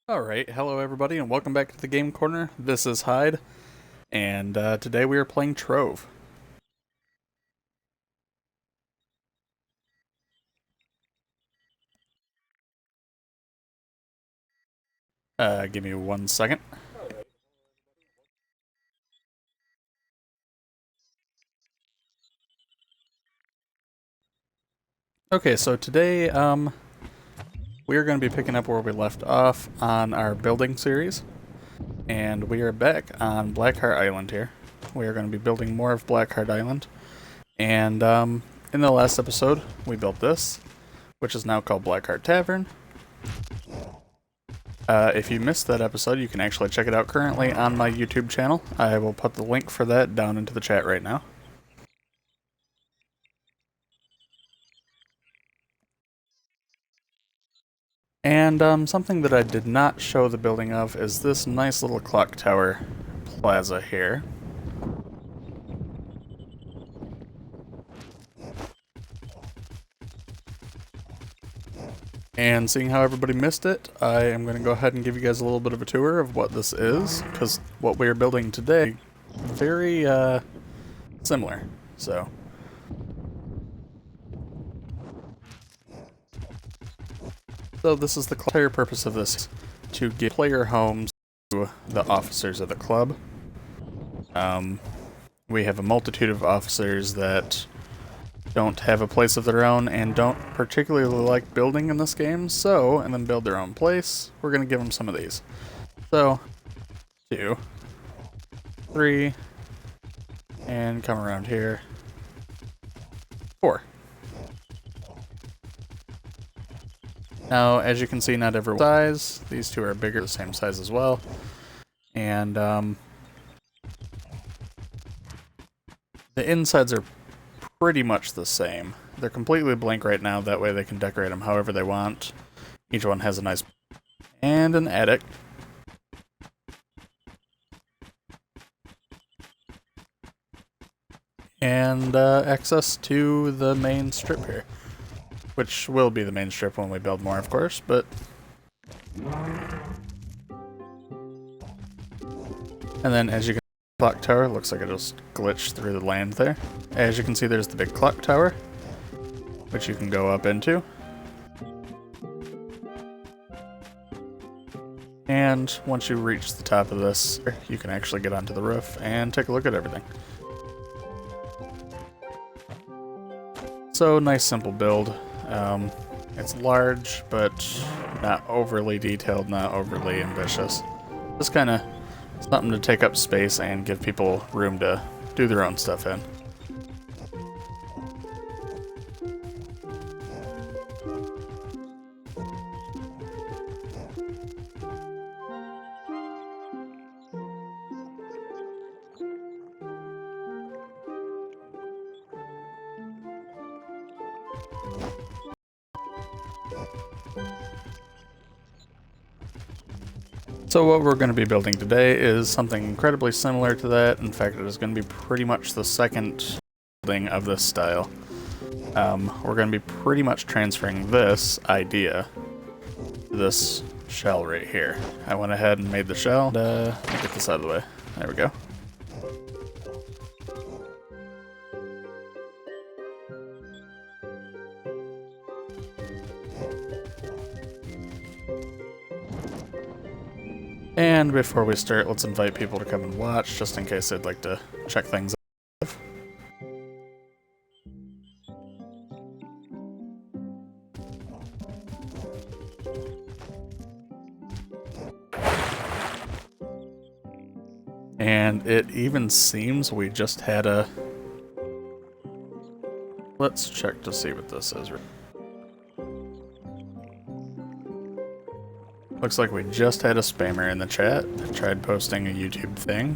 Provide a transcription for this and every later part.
Alright, hello everybody and welcome back to the Game Corner. This is Hyde, and today we are playing Trove. Give me 1 second. Okay, so today, we are going to be picking up where we left off on our building series, and we are back on Blackheart Island here. We are going to be building more of Blackheart Island, and in the last episode, we built this, which is now called Blackheart Tavern. If you missed that episode, you can actually check it out currently on my YouTube channel. I will put the link for that down into the chat right now. And something that I did not show the building of is this nice little clock tower plaza here. And seeing how everybody missed it, I am going to go ahead and give you guys a little bit of a tour of what this is, because what we are building today very similar. So this is the entire purpose of this, to give player homes to the officers of the club. We have a multitude of officers that don't have a place of their own and don't particularly like building in this game, and then build their own place. We're going to give them some of these. So, 2, 3, and come around here, 4. Now, as you can see, not every size. These two are bigger, the same size as well. And the insides are pretty much the same. They're completely blank right now, that way they can decorate them however they want. Each one has a nice and an attic. And access to the main strip here. Which will be the main strip when we build more, of course, but... And then, as you can see, the clock tower, looks like it just glitched through the land there. As you can see, there's the big clock tower, which you can go up into. And once you reach the top of this, you can actually get onto the roof and take a look at everything. So, nice simple build. It's large, but not overly detailed, not overly ambitious. Just kind of something to take up space and give people room to do their own stuff in. So what we're going to be building today is something incredibly similar to that. In fact, it is going to be pretty much the second building of this style. We're going to be pretty much transferring this idea to this shell right here. I went ahead and made the shell. And, get this out of the way. There we go. And before we start, let's invite people to come and watch, just in case they'd like to check things out. And it even seems we just had a... Let's check to see what this is. Looks like we just had a spammer in the chat. I tried posting a YouTube thing.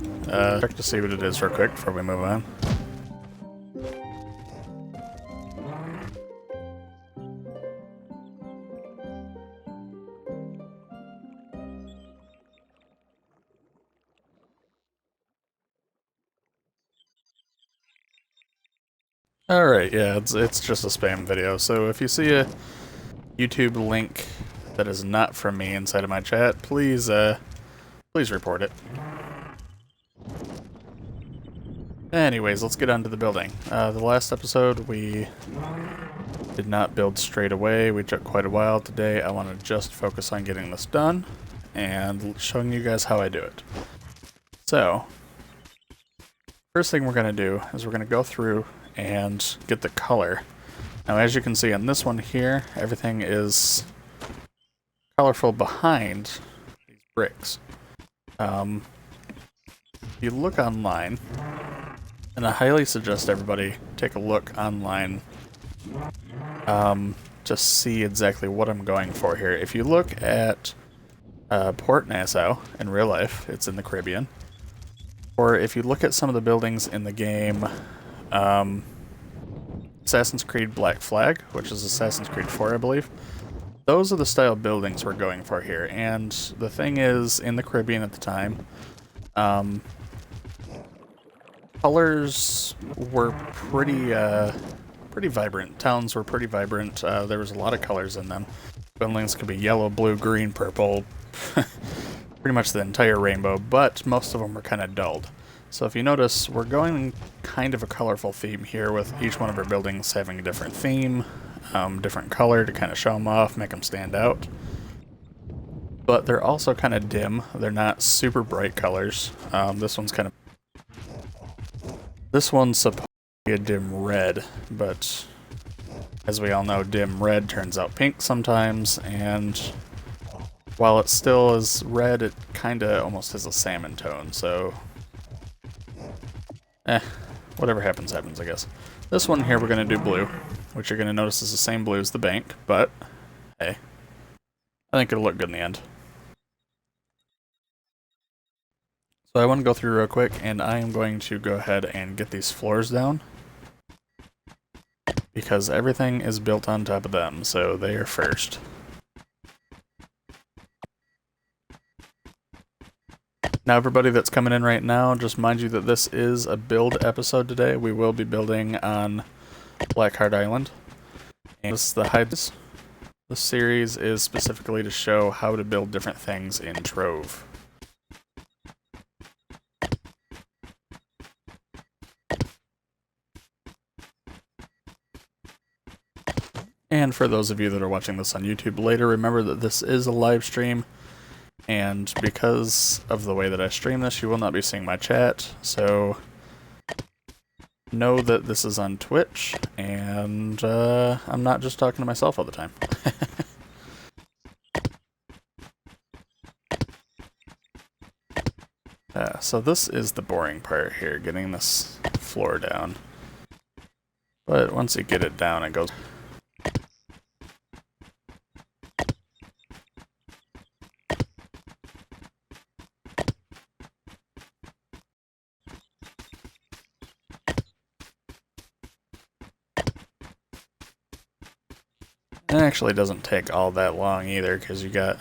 Check to see what it is real quick before we move on. Alright, yeah, it's just a spam video. So if you see a YouTube link that is not from me inside of my chat, please report it. Anyways, let's get on to the building. The last episode we did not build straight away. We took quite a while. Today I want to just focus on getting this done and showing you guys how I do it. So, first thing we're going to do is we're going to go through and get the color. Now as you can see on this one here, everything is colorful behind these bricks. If you look online, and I highly suggest everybody take a look online, just see exactly what I'm going for here. If you look at Port Nassau in real life, it's in the Caribbean. Or if you look at some of the buildings in the game, Assassin's Creed Black Flag, which is Assassin's Creed 4, I believe, those are the style buildings we're going for here. And the thing is, in the Caribbean at the time, colors were pretty vibrant. Towns were pretty vibrant. There was a lot of colors in them. Buildings could be yellow, blue, green, purple, pretty much the entire rainbow, but most of them were kind of dulled. So if you notice, we're going kind of a colorful theme here, with each one of our buildings having a different theme, different color to kind of show them off, make them stand out. But they're also kind of dim. They're not super bright colors. This one's supposed to be a dim red, but as we all know, dim red turns out pink sometimes, and while it still is red, it kinda almost has a salmon tone, so whatever happens, happens, I guess. This one here we're gonna do blue, which you're gonna notice is the same blue as the bank, but hey, I think it'll look good in the end. So I want to go through real quick, and I am going to go ahead and get these floors down, because everything is built on top of them, so they are first. Now everybody that's coming in right now, just mind you that this is a build episode today. We will be building on Blackheart Island. And this is the Hyde. This series is specifically to show how to build different things in Trove. And for those of you that are watching this on YouTube later, remember that this is a live stream, and because of the way that I stream this, you will not be seeing my chat, so know that this is on Twitch, and I'm not just talking to myself all the time. So this is the boring part here, getting this floor down. But once you get it down, it goes... It actually doesn't take all that long either, because you got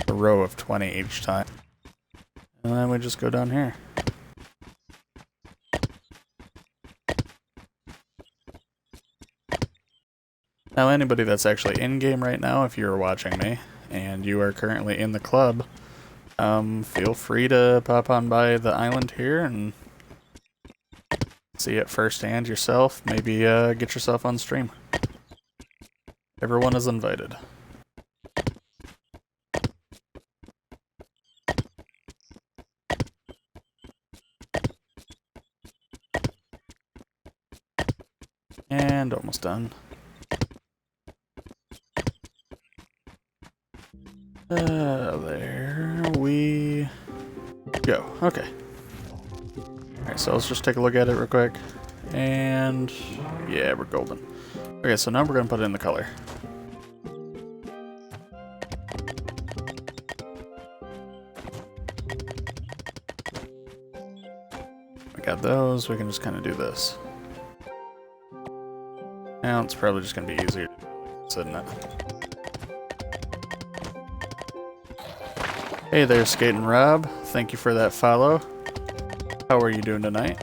a row of 20 each time. And then we just go down here. Now anybody that's actually in-game right now, if you're watching me, and you are currently in the club, feel free to pop on by the island here and see it firsthand yourself. Maybe get yourself on stream. Everyone is invited. And almost done. There we go. Okay. Alright, so let's just take a look at it real quick. And yeah, we're golden. Okay, so now we're going to put in the color. We got those, we can just kind of do this. Now it's probably just going to be easier to do like this, isn't it? Hey there, Skating Rob. Thank you for that follow. How are you doing tonight?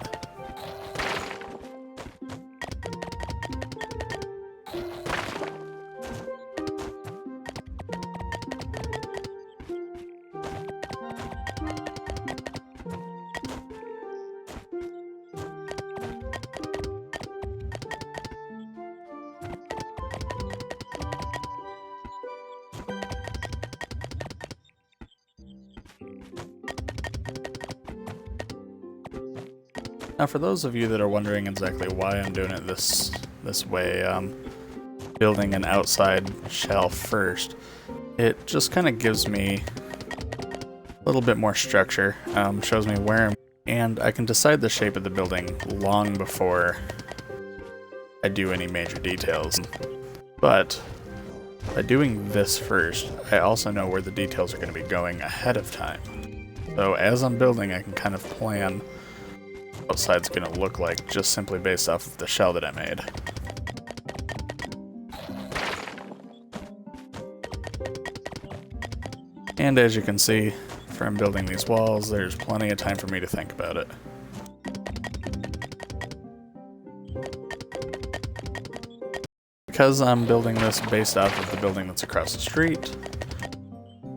Now for those of you that are wondering exactly why I'm doing it this way, building an outside shell first, it just kind of gives me a little bit more structure, shows me where I'm, and I can decide the shape of the building long before I do any major details. But by doing this first, I also know where the details are going to be going ahead of time. So as I'm building, I can kind of plan what outside's going to look like just simply based off of the shell that I made. And as you can see from building these walls, there's plenty of time for me to think about it. Because I'm building this based off of the building that's across the street,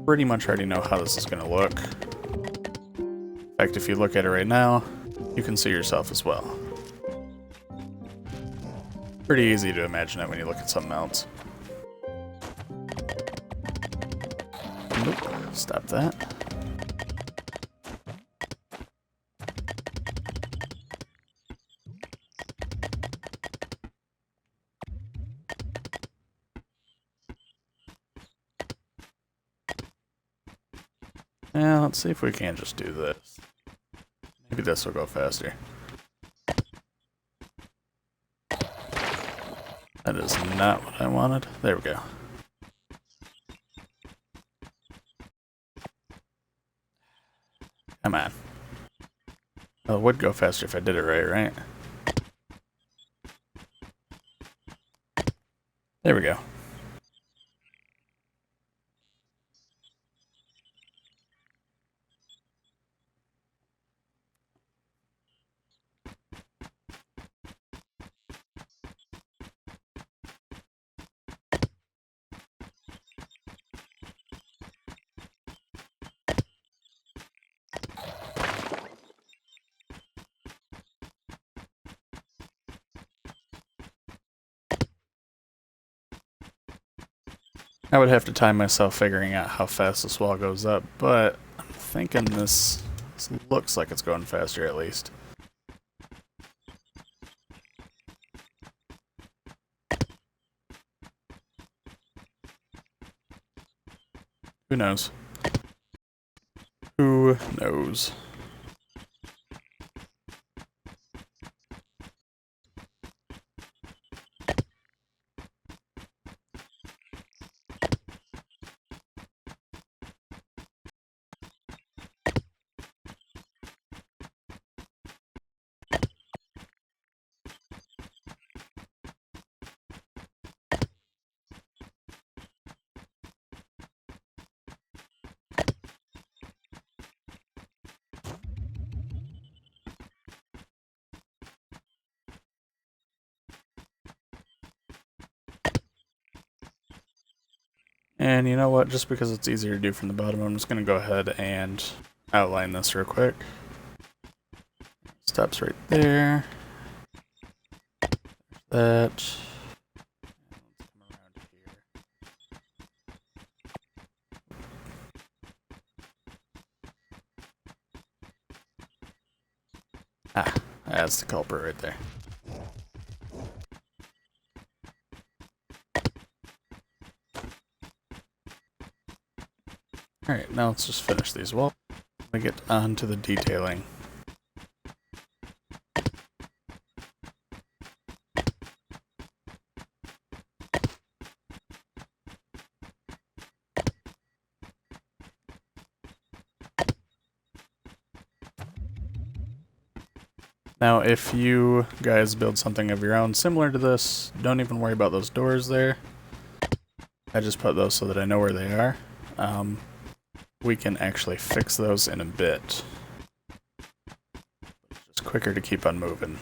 pretty much already know how this is going to look. In fact, if you look at it right now, you can see yourself as well. Pretty easy to imagine it when you look at something else. Nope, stop that. Yeah, let's see if we can just do this. Maybe this will go faster. That is not what I wanted. There we go. Come on. Well, it would go faster if I did it right? There we go. I would have to time myself figuring out how fast this wall goes up, but I'm thinking this looks like it's going faster at least. Who knows? Who knows? And you know what, just because it's easier to do from the bottom, I'm just going to go ahead and outline this real quick. Steps right there. That. Ah, that's the culprit right there. Alright, now let's just finish these walls. We get on to the detailing. Now, if you guys build something of your own similar to this, don't even worry about those doors there. I just put those so that I know where they are. We can actually fix those in a bit. It's just quicker to keep on moving.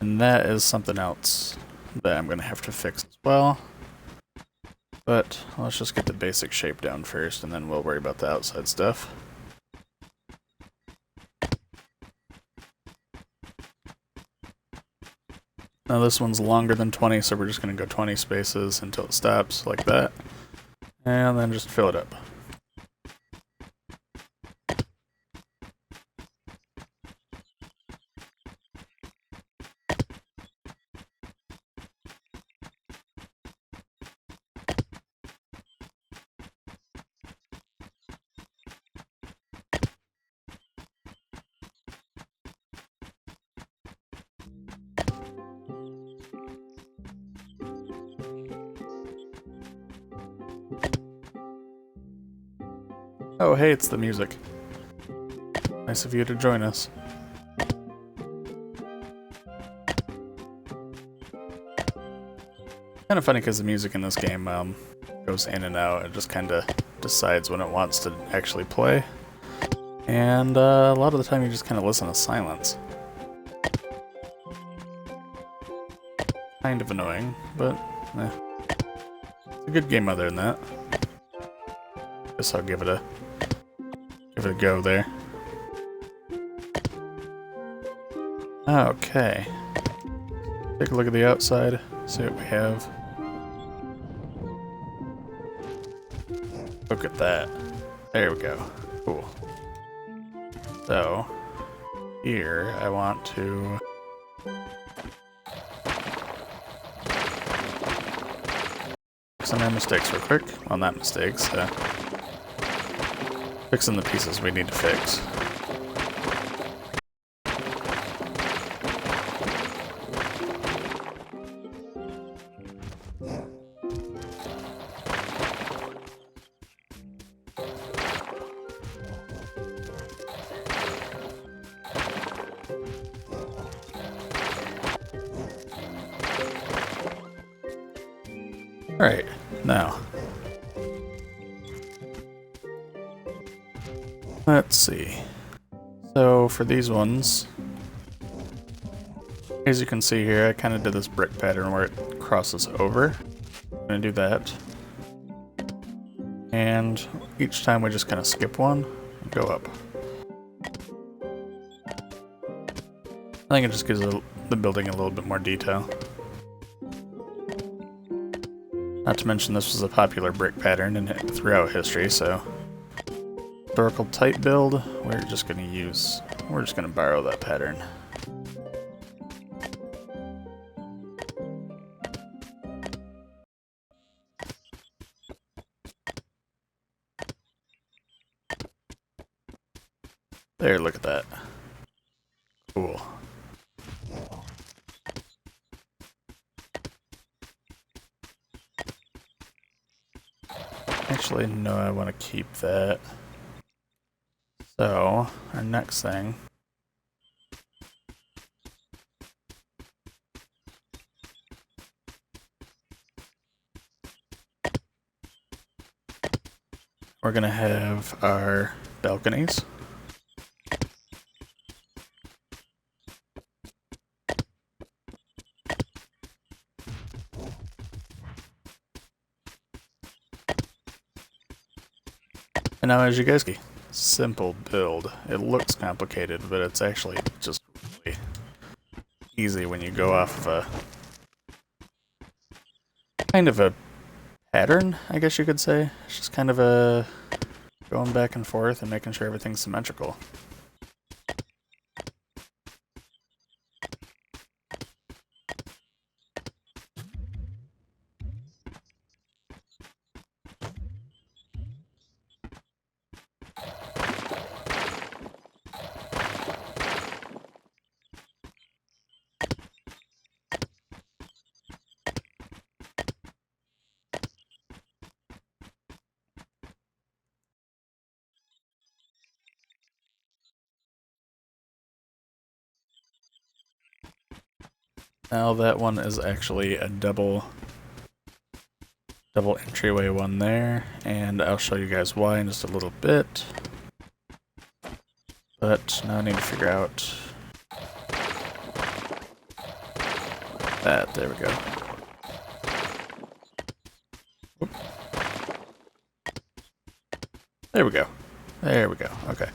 And that is something else that I'm going to have to fix as well. But let's just get the basic shape down first, and then we'll worry about the outside stuff. Now this one's longer than 20, so we're just going to go 20 spaces until it stops, like that. And then just fill it up. Oh, hey, it's the music. Nice of you to join us. Kind of funny because the music in this game goes in and out. It just kind of decides when it wants to actually play. And a lot of the time you just kind of listen to silence. Kind of annoying, but it's a good game other than that. Guess I'll give it a go there. Okay. Take a look at the outside, see what we have. Look at that. There we go. Cool. So, here I want to fix some mistakes real quick. Well, not mistakes. Fixing the pieces we need to fix. Alright, now let's see. So for these ones, as you can see here, I kind of did this brick pattern where it crosses over. I'm gonna do that. And each time we just kind of skip one and go up. I think it just gives the building a little bit more detail. Not to mention this was a popular brick pattern throughout history, so historical type build, we're just gonna borrow that pattern. There, look at that. Cool. Actually, no, I want to keep that. So, our next thing. We're going to have our balconies. And now as you guys see, simple build. It looks complicated, but it's actually just really easy when you go off of a kind of a pattern, I guess you could say. It's just kind of a going back and forth and making sure everything's symmetrical. Now that one is actually a double entryway one there, and I'll show you guys why in just a little bit. But now I need to figure out that. There we go. Whoop. There we go. There we go. Okay.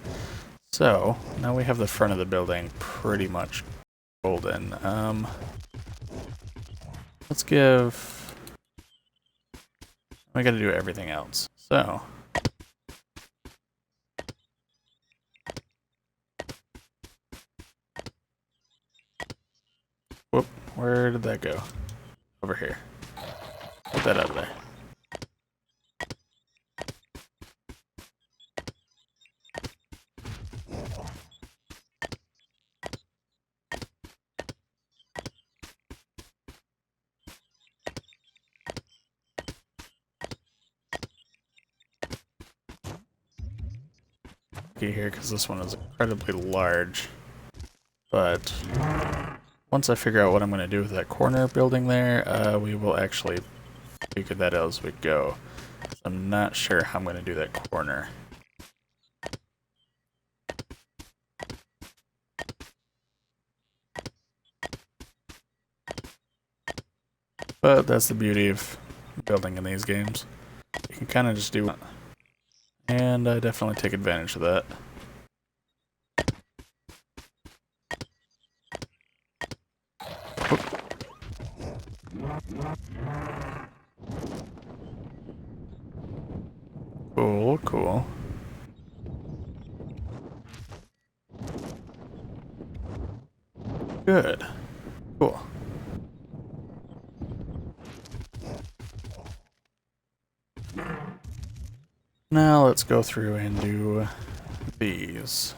So now we have the front of the building pretty much golden. give... We gotta do everything else. So... Whoop, where did that go? Over here. Put that out of there. Here because this one is incredibly large, but once I figure out what I'm going to do with that corner building there, we will actually figure that out as we go. I'm not sure how I'm going to do that corner. But that's the beauty of building in these games. You can kind of just do it. And I definitely take advantage of that. Cool, cool. Good. Cool. Now let's go through and do these.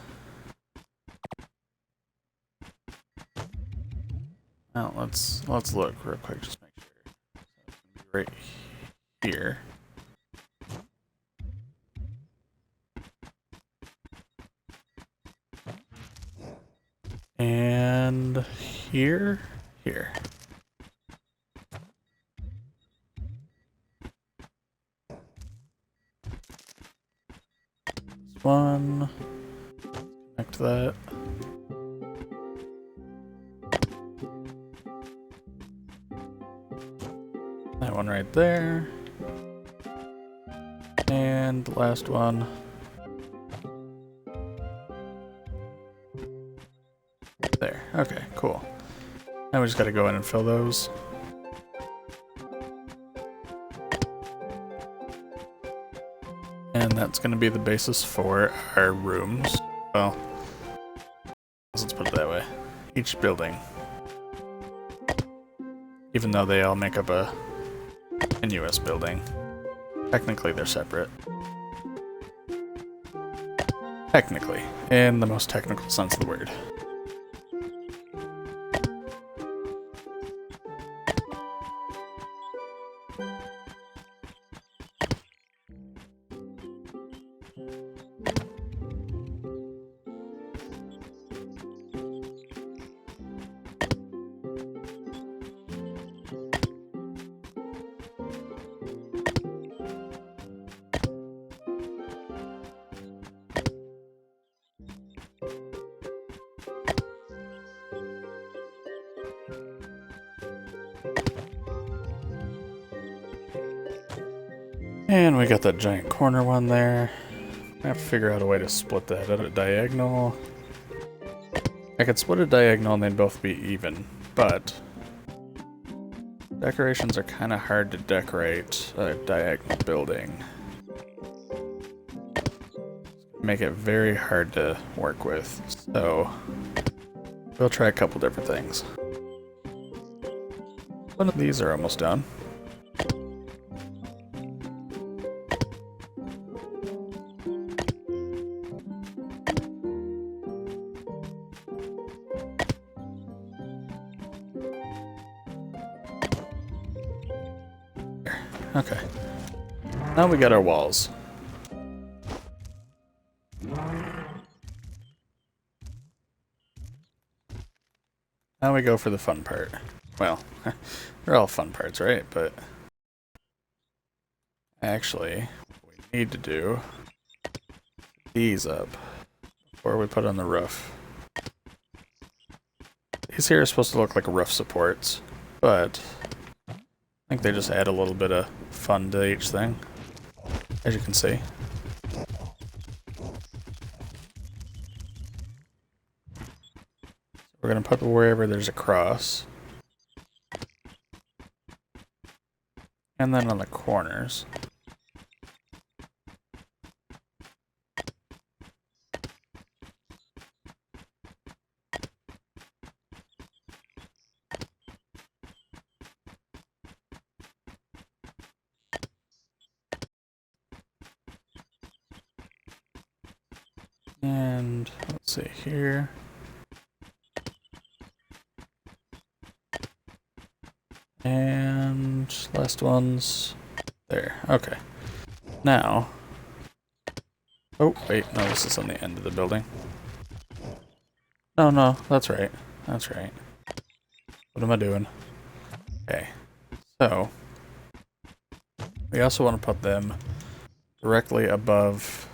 Now let's look real quick, just make sure. So right here. And here. This one. Connect that. That one right there. And the last one. There. Okay, cool. Now we just gotta go in and fill those. And that's gonna be the basis for our rooms. Well, let's put it that way. Each building. Even though they all make up a continuous building, technically they're separate. Technically, in the most technical sense of the word. And we got that giant corner one there. I have to figure out a way to split that at a diagonal. I could split a diagonal and they'd both be even, but decorations are kind of hard to decorate a diagonal building. Make it very hard to work with, so we'll try a couple different things. One of these are almost done. Okay. Now we got our walls. Now we go for the fun part. Well, they're all fun parts, right? But actually, what we need to do these up before we put on the roof. These here are supposed to look like roof supports, but I think they just add a little bit of fun to each thing, as you can see. We're going to put wherever there's a cross. And then on the corners. And let's see here. And last one's there. Okay. Now. Oh, wait. No, this is on the end of the building. No, no. That's right. That's right. What am I doing? Okay. So. We also want to put them directly above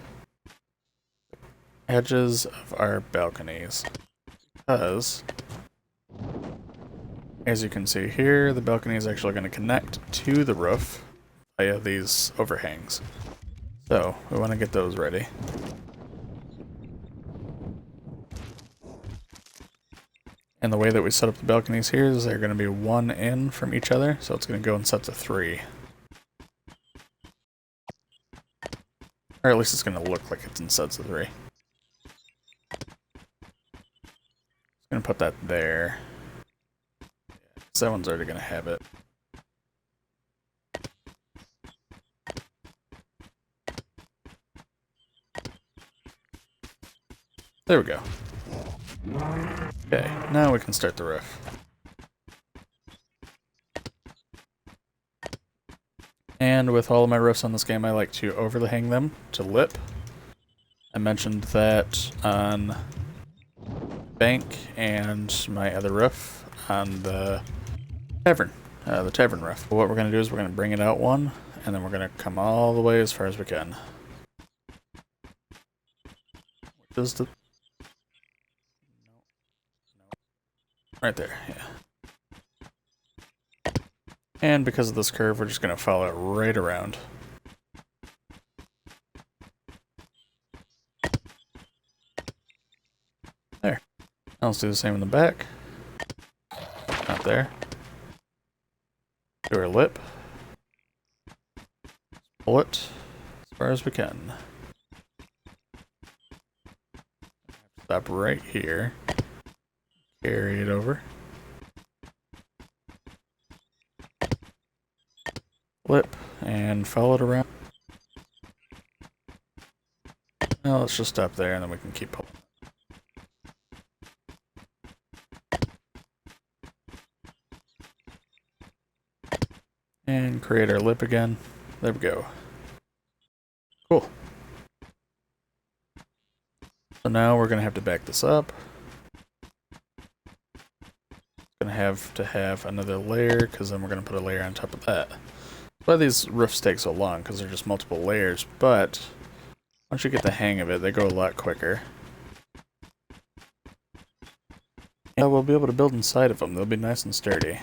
edges of our balconies. Because, as you can see here, the balcony is actually going to connect to the roof via these overhangs. So, we want to get those ready. And the way that we set up the balconies here is they're going to be one in from each other, so it's going to go in sets of 3. Or at least it's going to look like it's in sets of 3. Just going to put that there. So that one's already going to have it. There we go. Okay, now we can start the roof. And with all of my roofs on this game, I like to overhang them to lip. I mentioned that on bank and my other roof on the tavern roof. What we're going to do is we're going to bring it out one, and then we're going to come all the way as far as we can. Which is the... Right there, yeah. And because of this curve, we're just going to follow it right around. There. Now let's do the same in the back. Not there. Do our lip. Pull it as far as we can. Stop right here. Carry it over. Lip and follow it around. Now let's just stop there and then we can keep pulling. And create our lip again. There we go. Cool. So now we're going to have to back this up. Going to have another layer because then we're going to put a layer on top of that. That's why these roofs take so long, because they're just multiple layers, but once you get the hang of it, they go a lot quicker. And we'll be able to build inside of them. They'll be nice and sturdy.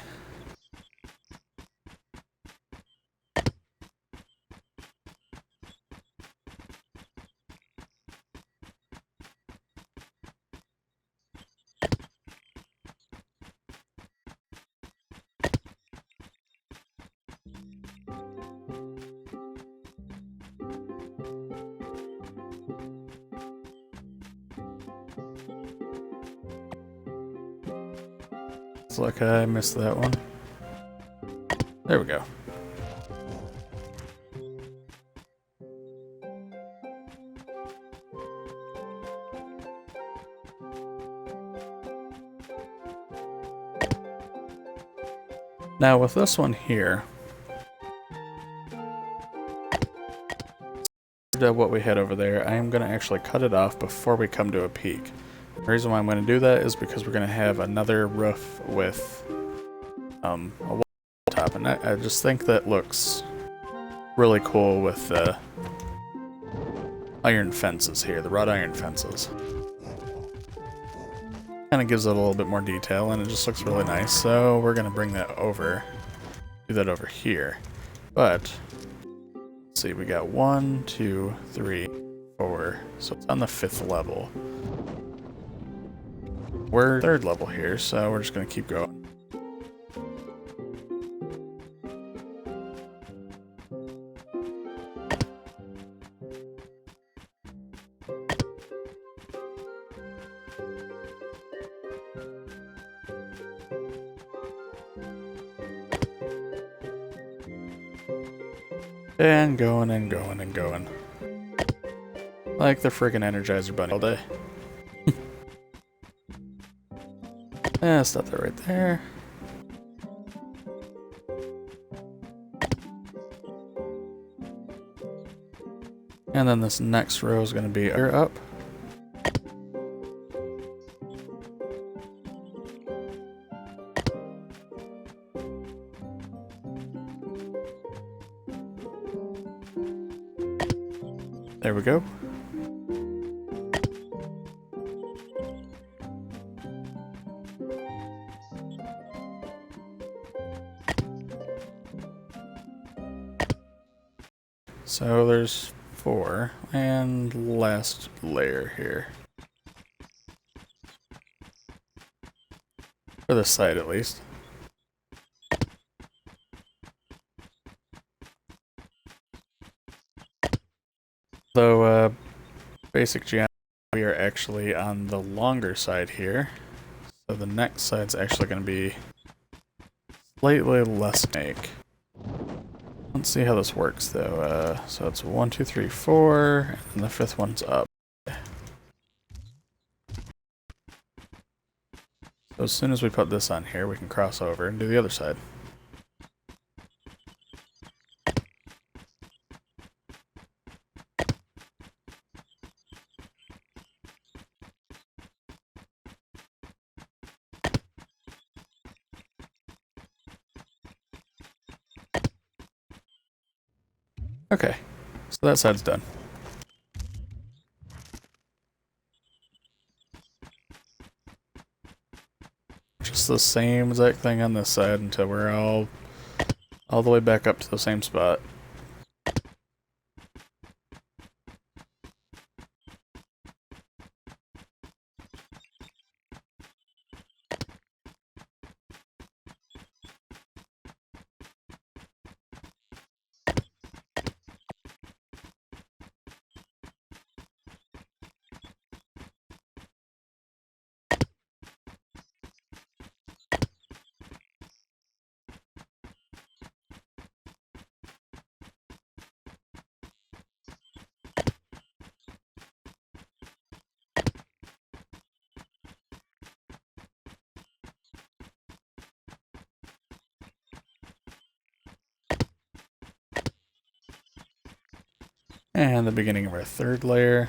It's like I missed that one. There we go. Now with this one here, what we had over there, I am going to actually cut it off before we come to a peak. The reason why I'm going to do that is because we're going to have another roof with a wall top, and I just think that looks really cool with the iron fences here, the wrought iron fences. Kind of gives it a little bit more detail, and it just looks really nice. So we're going to bring that over, do that over here. But let's see, we got 1, 2, 3, 4, so it's on the 5th level. We're 3rd level here, so we're just going to keep going. And going and going and going. Like the friggin' Energizer Bunny all day. Yeah, stop that right there. And then this next row is going to be up. There we go. So there's 4, and last layer here. For this side at least. Though, basic geometry, we are actually on the longer side here. So the next side's actually going to be slightly less snake. Let's see how this works though. So it's 1, 2, 3, 4, and the 5th one's up. So as soon as we put this on here, we can cross over and do the other side. Okay, so that side's done. Just the same exact thing on this side until we're all the way back up to the same spot. And the beginning of our 3rd layer.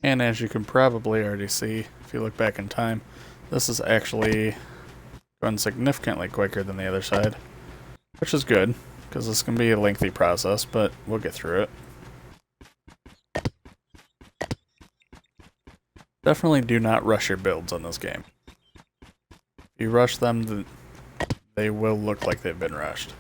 And as you can probably already see, if you look back in time, this is actually going significantly quicker than the other side, which is good, because this can be a lengthy process, but we'll get through it. Definitely do not rush your builds on this game. If you rush them, they will look like they've been rushed.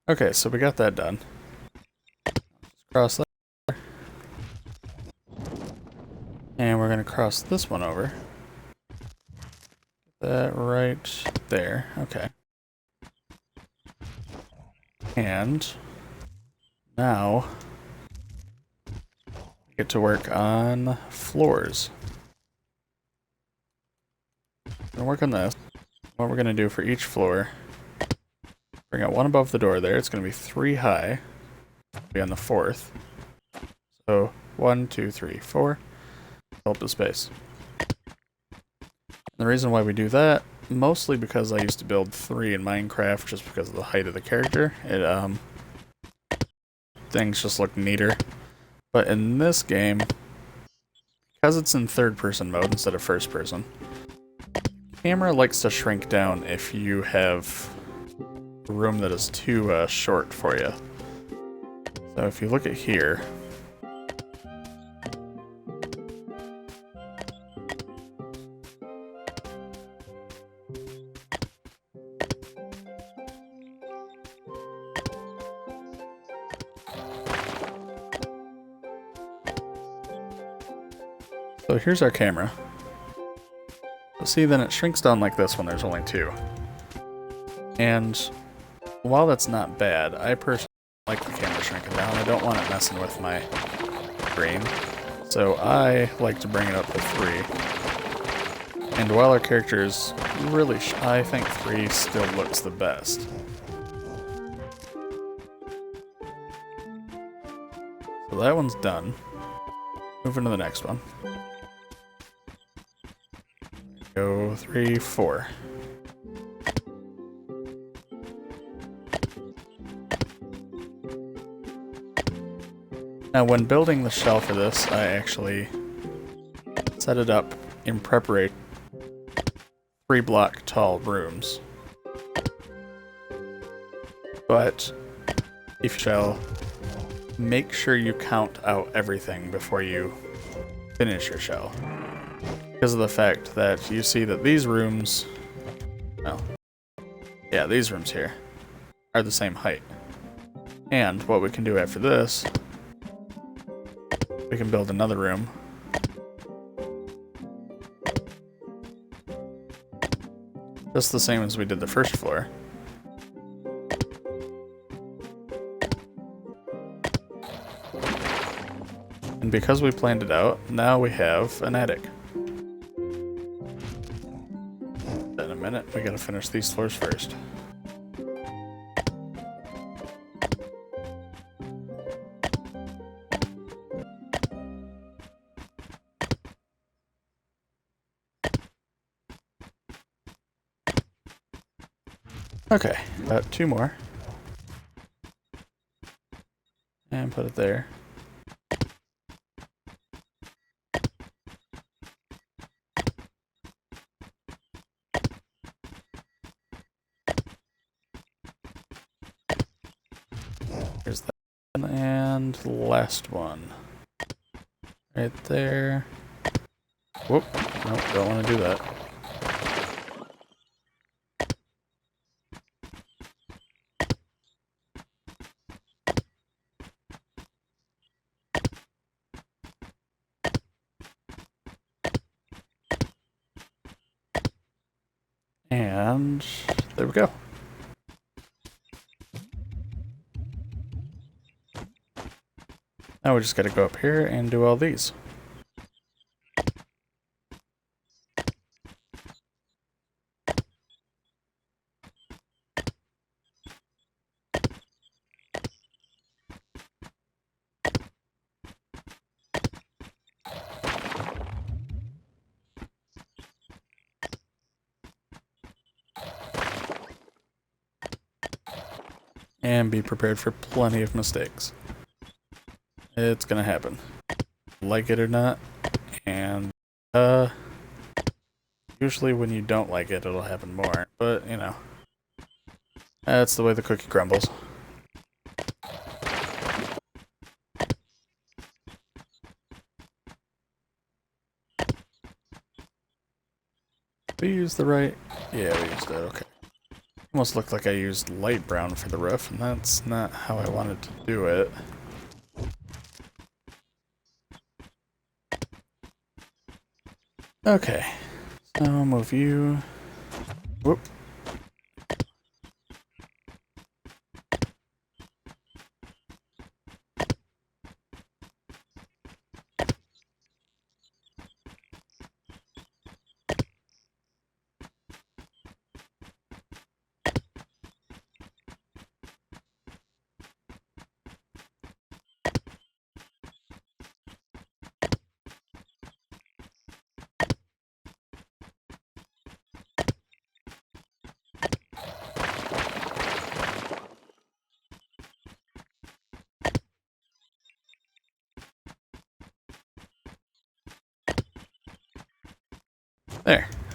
Okay, so we got that done. Just cross that. And we're going to cross this one over. That right there. Okay. And now we get to work on floors. We're going to work on this. What we're going to do for each floor, bring out one above the door there. It's going to be 3 high. Be on the 4th. So 1, 2, 3, 4. Fill up the space. And the reason why we do that mostly because I used to build 3 in Minecraft just because of the height of the character. Things just look neater. But in this game, because it's in third-person mode instead of first-person, camera likes to shrink down if you have a room that is too short for you. So if you look at here, so here's our camera. See, then it shrinks down like this when there's only 2. And while that's not bad, I personally like the camera shrinking down. I don't want it messing with my screen. So I like to bring it up to 3. And while our character is really, I think 3 still looks the best. So that one's done. Moving to the next one. Go 3, 4. Now when building the shell for this, I actually set it up in preparation 3-block tall rooms. But if you shall, make sure you count out everything before you finish your shell. Because of the fact that you see that these rooms, well, yeah, these rooms here are the same height. And what we can do after this, we can build another room. Just the same as we did the first floor. And because we planned it out, now we have an attic. In a minute, we gotta finish these floors first. Okay, got 2 more. And put it there. Here's that one, and the last one. Right there. Whoop, nope, don't want to do that. And there we go. Now we just gotta go up here and do all these. And be prepared for plenty of mistakes. It's gonna happen. Like it or not. And, usually when you don't like it, it'll happen more. But, you know, that's the way the cookie crumbles. We used the right... Yeah, we used that, okay. Almost looked like I used light brown for the roof, and that's not how I wanted to do it. Okay, so I'll move you... Whoop.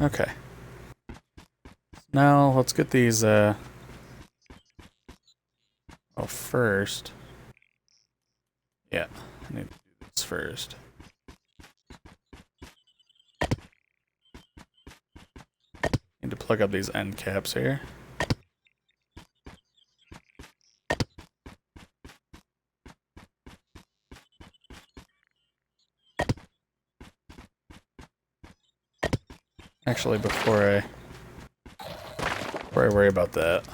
Okay. Now let's get these, oh, first. Yeah, I need to do this first. Need to plug up these end caps here. Actually, before I worry about that,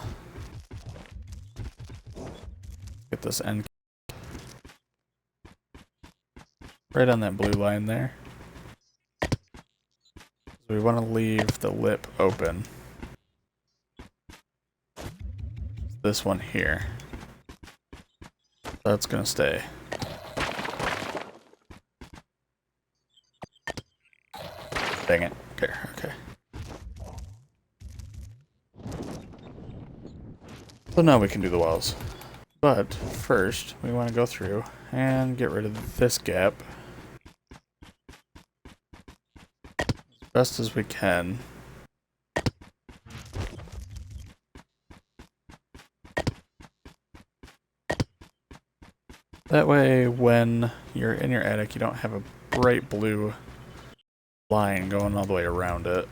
get this end right on that blue line there. We want to leave the lip open. This one here. That's gonna stay. Dang it. There, okay. So now we can do the walls. But first, we want to go through and get rid of this gap as best as we can. That way, when you're in your attic, you don't have a bright blue line going all the way around it.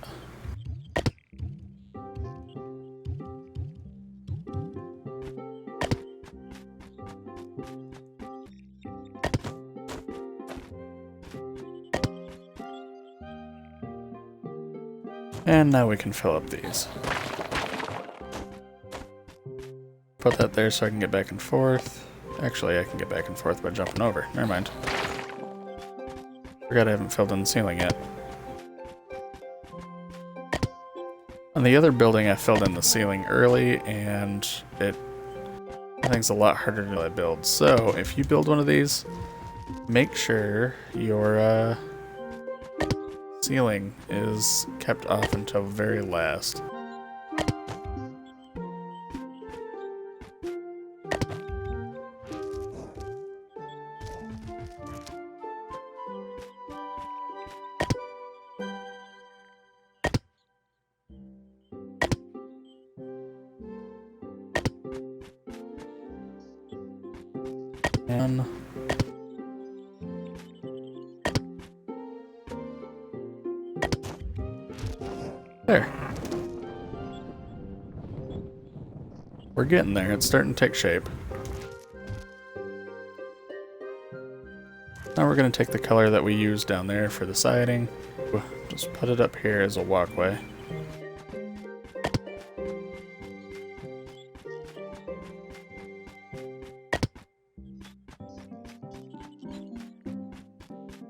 And now we can fill up these. Put that there so I can get back and forth. Actually, I can get back and forth by jumping over. Never mind. Forgot I haven't filled in the ceiling yet. On the other building, I filled in the ceiling early, and I think it's a lot harder to build. So, if you build one of these, make sure your ceiling is kept off until very last. And there. We're getting there. It's starting to take shape. Now we're going to take the color that we used down there for the siding. Just put it up here as a walkway.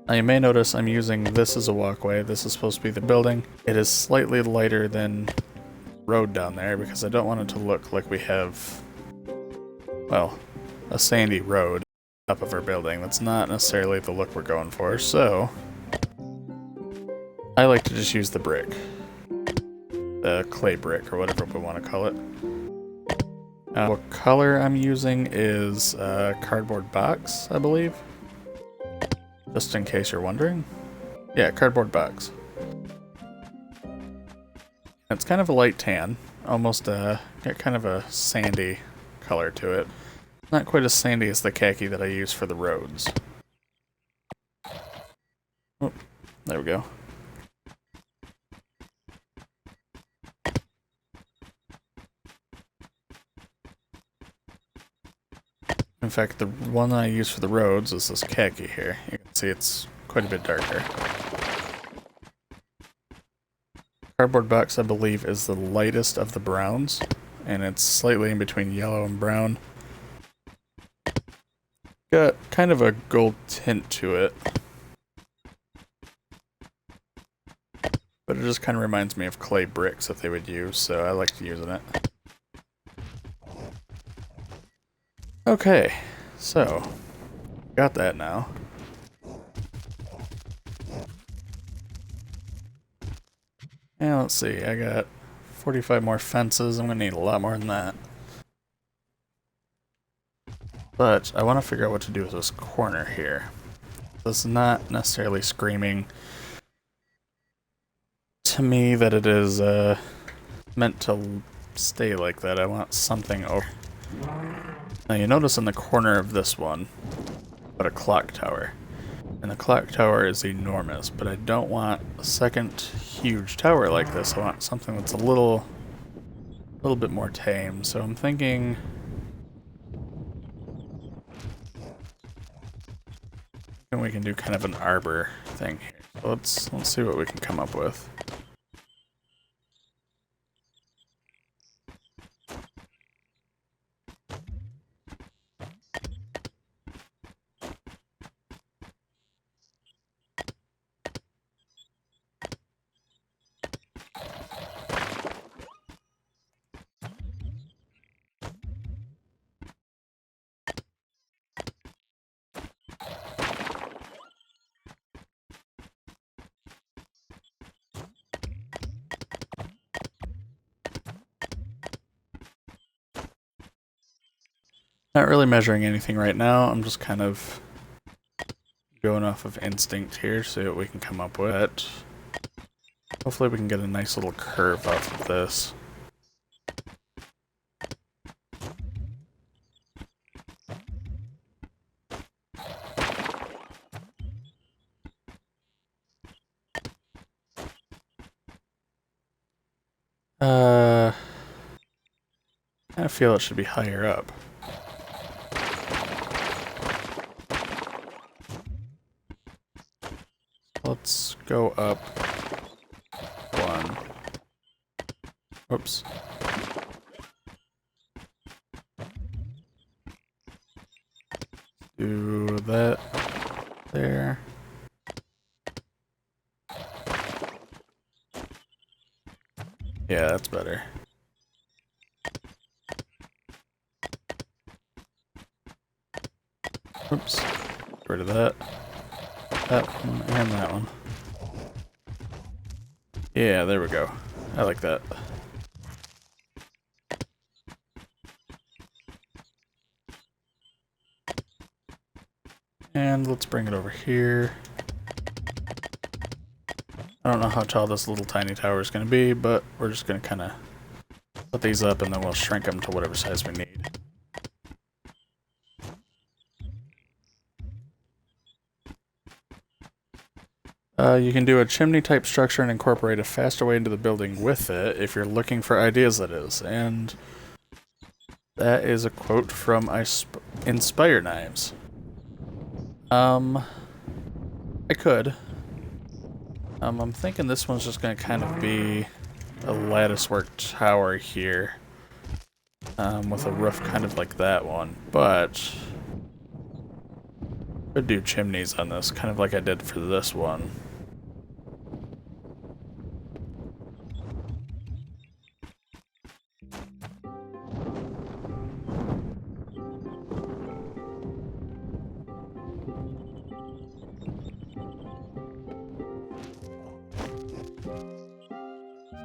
Now you may notice I'm using this as a walkway. This is supposed to be the building. It is slightly lighter than road down there because I don't want it to look like we have, well, a sandy road up of our building. That's not necessarily the look we're going for, so I like to just use the brick. The clay brick, or whatever we want to call it. What color I'm using is cardboard box, I believe. Just in case you're wondering. Yeah, cardboard box. It's kind of a light tan. Almost got kind of a sandy color to it. Not quite as sandy as the khaki that I use for the roads. Oh, there we go. In fact, the one I use for the roads is this khaki here. You can see it's quite a bit darker. Cardboard box, I believe, is the lightest of the browns, and it's slightly in between yellow and brown. Got kind of a gold tint to it, but it just kind of reminds me of clay bricks that they would use, so I like using it. Okay, so got that now. And let's see, I got 45 more fences. I'm gonna need a lot more than that. But I want to figure out what to do with this corner here. This is not necessarily screaming to me that it is meant to stay like that. I want something over. Now you notice in the corner of this one, but a clock tower. And the clock tower is enormous, but I don't want a second huge tower like this. I want something that's a little bit more tame. So I'm thinking we can do kind of an arbor thing here. So let's see what we can come up with. Not really measuring anything right now. I'm just kind of going off of instinct here, see what we can come up with. Hopefully we can get a nice little curve off of this. I feel it should be higher up. Let's go up one. Oops. Do that there. Yeah, that's better. Oops. Get rid of that. That one and that one. Yeah, there we go. I like that. And let's bring it over here. I don't know how tall this little tiny tower is going to be, but we're just going to kind of put these up and then we'll shrink them to whatever size we need. You can do a chimney type structure and incorporate a faster way into the building with it if you're looking for ideas, that is. And that is a quote from Inspire Knives. I could. I'm thinking this one's just going to kind of be a latticework tower here. With a roof kind of like that one. But could do chimneys on this, kind of like I did for this one.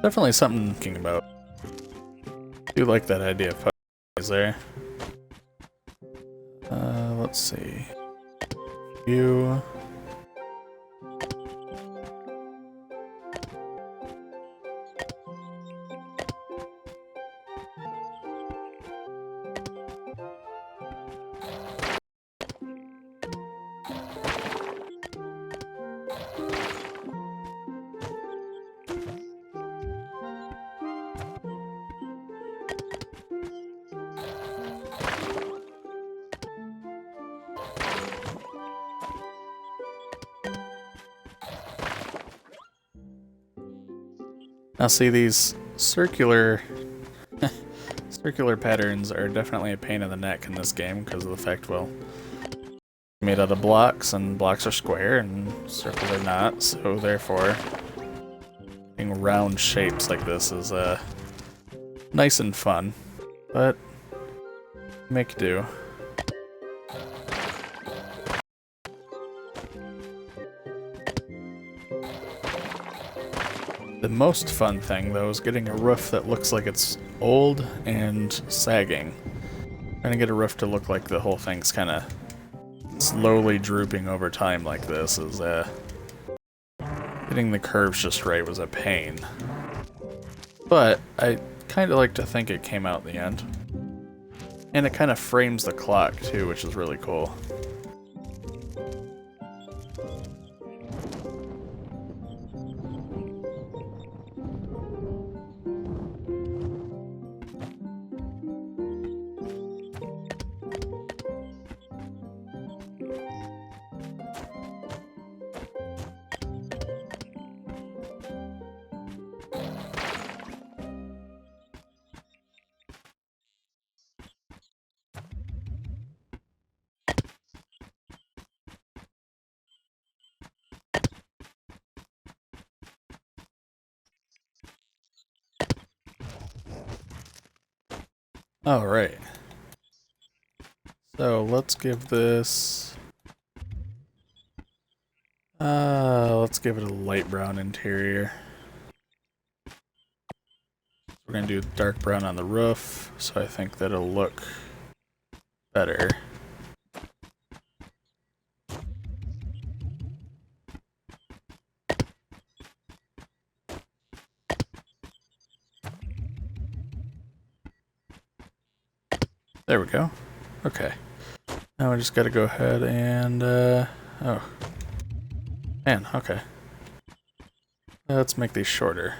Definitely something thinking about. I do like that idea of is there. Let's see. You. Now see, these circular patterns are definitely a pain in the neck in this game because of the fact, well, made out of blocks, and blocks are square and circles are not, so therefore getting round shapes like this is nice and fun, but make do. The most fun thing, though, is getting a roof that looks like it's old and sagging. Trying to get a roof to look like the whole thing's kind of slowly drooping over time like this is, it Getting the curves just right was a pain. But I kind of like to think it came out in the end. And it kind of frames the clock too, which is really cool. Alright. So let's give this... let's give it a light brown interior. We're gonna do dark brown on the roof, so I think that'll look better. There we go. Okay. Now we just gotta go ahead and, oh. Man, okay. Let's make these shorter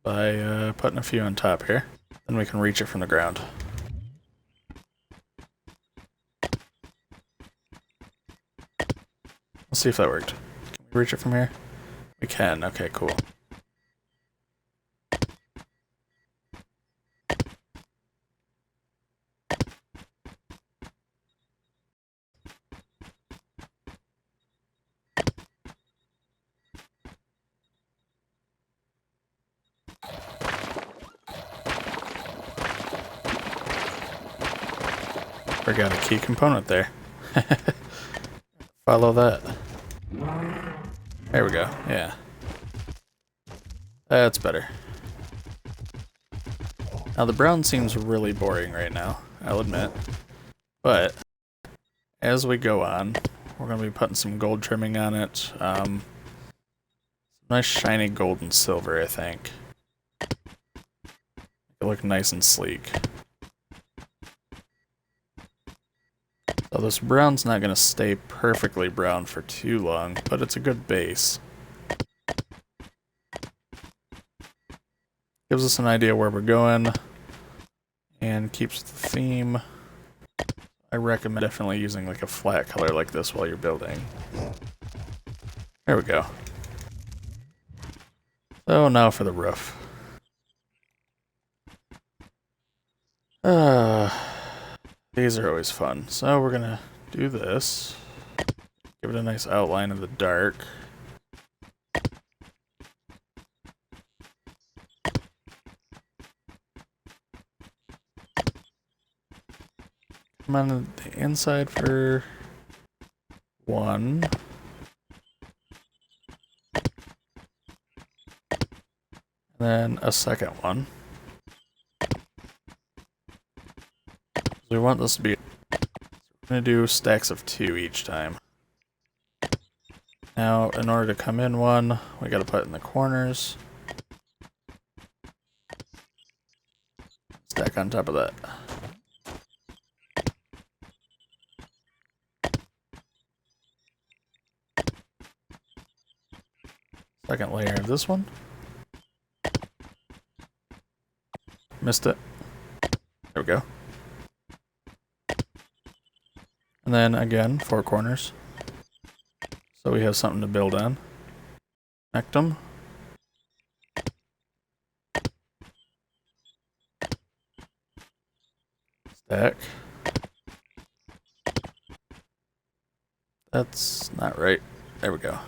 by putting a few on top here. Then we can reach it from the ground. Let's see if that worked. Can we reach it from here? We can. Okay, cool. Forgot a key component there. Follow that. There we go, yeah. That's better. Now the brown seems really boring right now, I'll admit. But, as we go on, we're going to be putting some gold trimming on it. Nice shiny gold and silver, I think. It'll look nice and sleek. So this brown's not going to stay perfectly brown for too long, but it's a good base. Gives us an idea where we're going, and keeps the theme. I recommend definitely using like a flat color like this while you're building. There we go. So now for the roof. These are always fun. So we're gonna do this. Give it a nice outline in the dark. Come on the inside for one. And then a second one. We want this to be... We're going to do stacks of 2 each time. Now, in order to come in one, we got to put it in the corners. Stack on top of that. Second layer of this one. Missed it. There we go. And then again, 4 corners. So we have something to build on. Connect them. Stack. That's not right. There we go.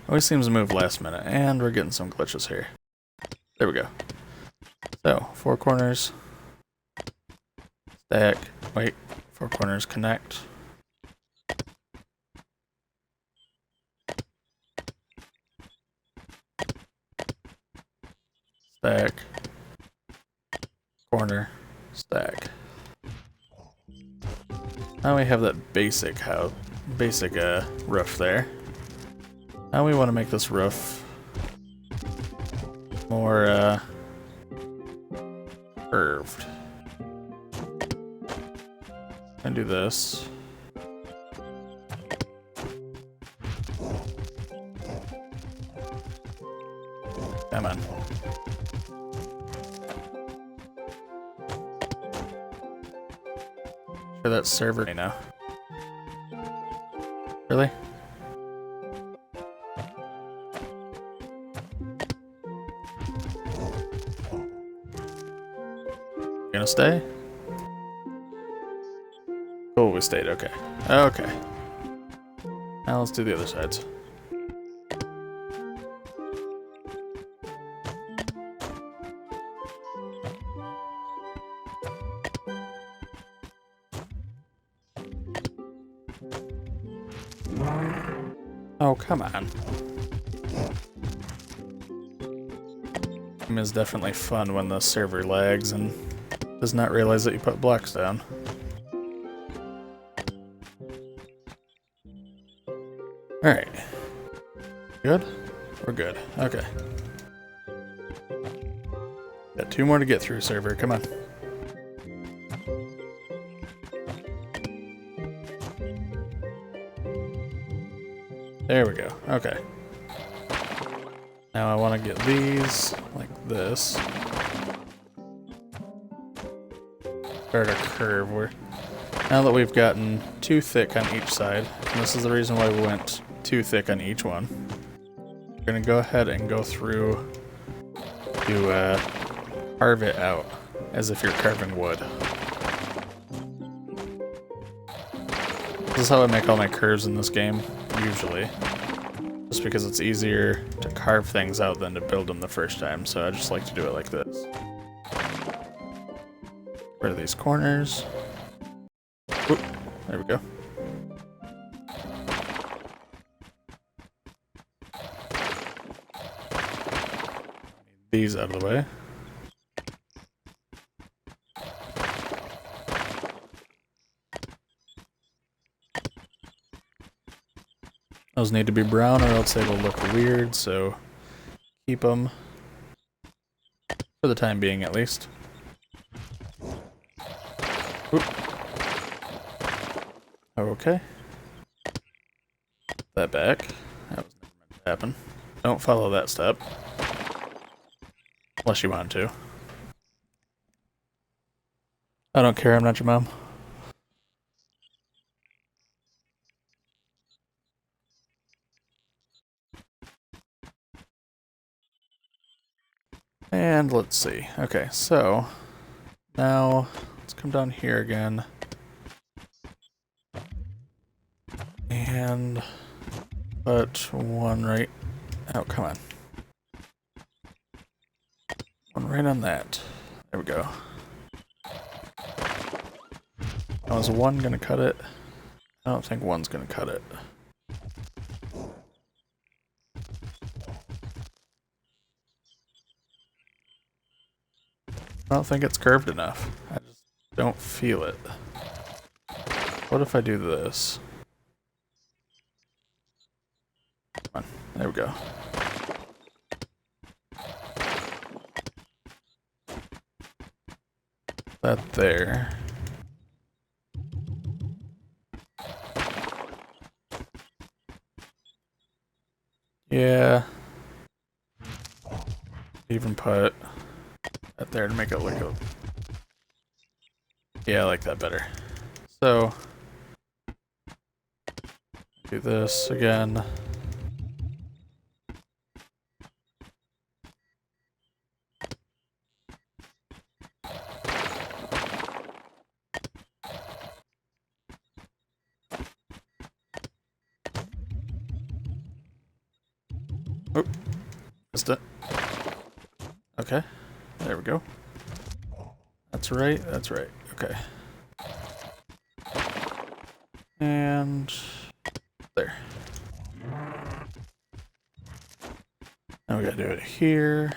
Always seems to move last minute, and we're getting some glitches here. There we go. So, 4 corners. Stack. Wait. 4 corners connect. Stack. Corner. Stack. Now we have that basic house. basic roof there. Now we want to make this roof more curved. And do this. Come on. Sure, that server now. Really? You gonna stay? Cool, we stayed. Okay. Okay. Now let's do the other sides. Oh, come on. It is definitely fun when the server lags and does not realize that you put blocks down. Alright. Good? We're good. Okay. Got 2 more to get through, server. Come on. There we go. Okay. Now I want to get these like this. Start a curve where now that we've gotten too thick on each side, and this is the reason why we went too thick on each one, we're going to go ahead and go through to carve it out as if you're carving wood. This is how I make all my curves in this game, usually. Just because it's easier to carve things out than to build them the first time, so I just like to do it like this. Rid of these corners. Oop, there we go. These out of the way. Those need to be brown or else they will look weird, so keep them for the time being at least. Oop. Okay. Put that back. That was never meant to happen. Don't follow that step. Unless you want to. I don't care, I'm not your mom. And let's see. Okay, so now let's come down here again. And put one right. Oh, come on. One right on that. There we go. Now, is one gonna cut it? I don't think one's gonna cut it. I don't think it's curved enough. I just don't feel it. What if I do this? Come on, there we go. That there. Yeah. Even put that there to make it look a... Yeah, I like that better. So, do this again. Oop, missed it. Okay, there we go. That's right, that's right. Okay. And there. Now we gotta do it here.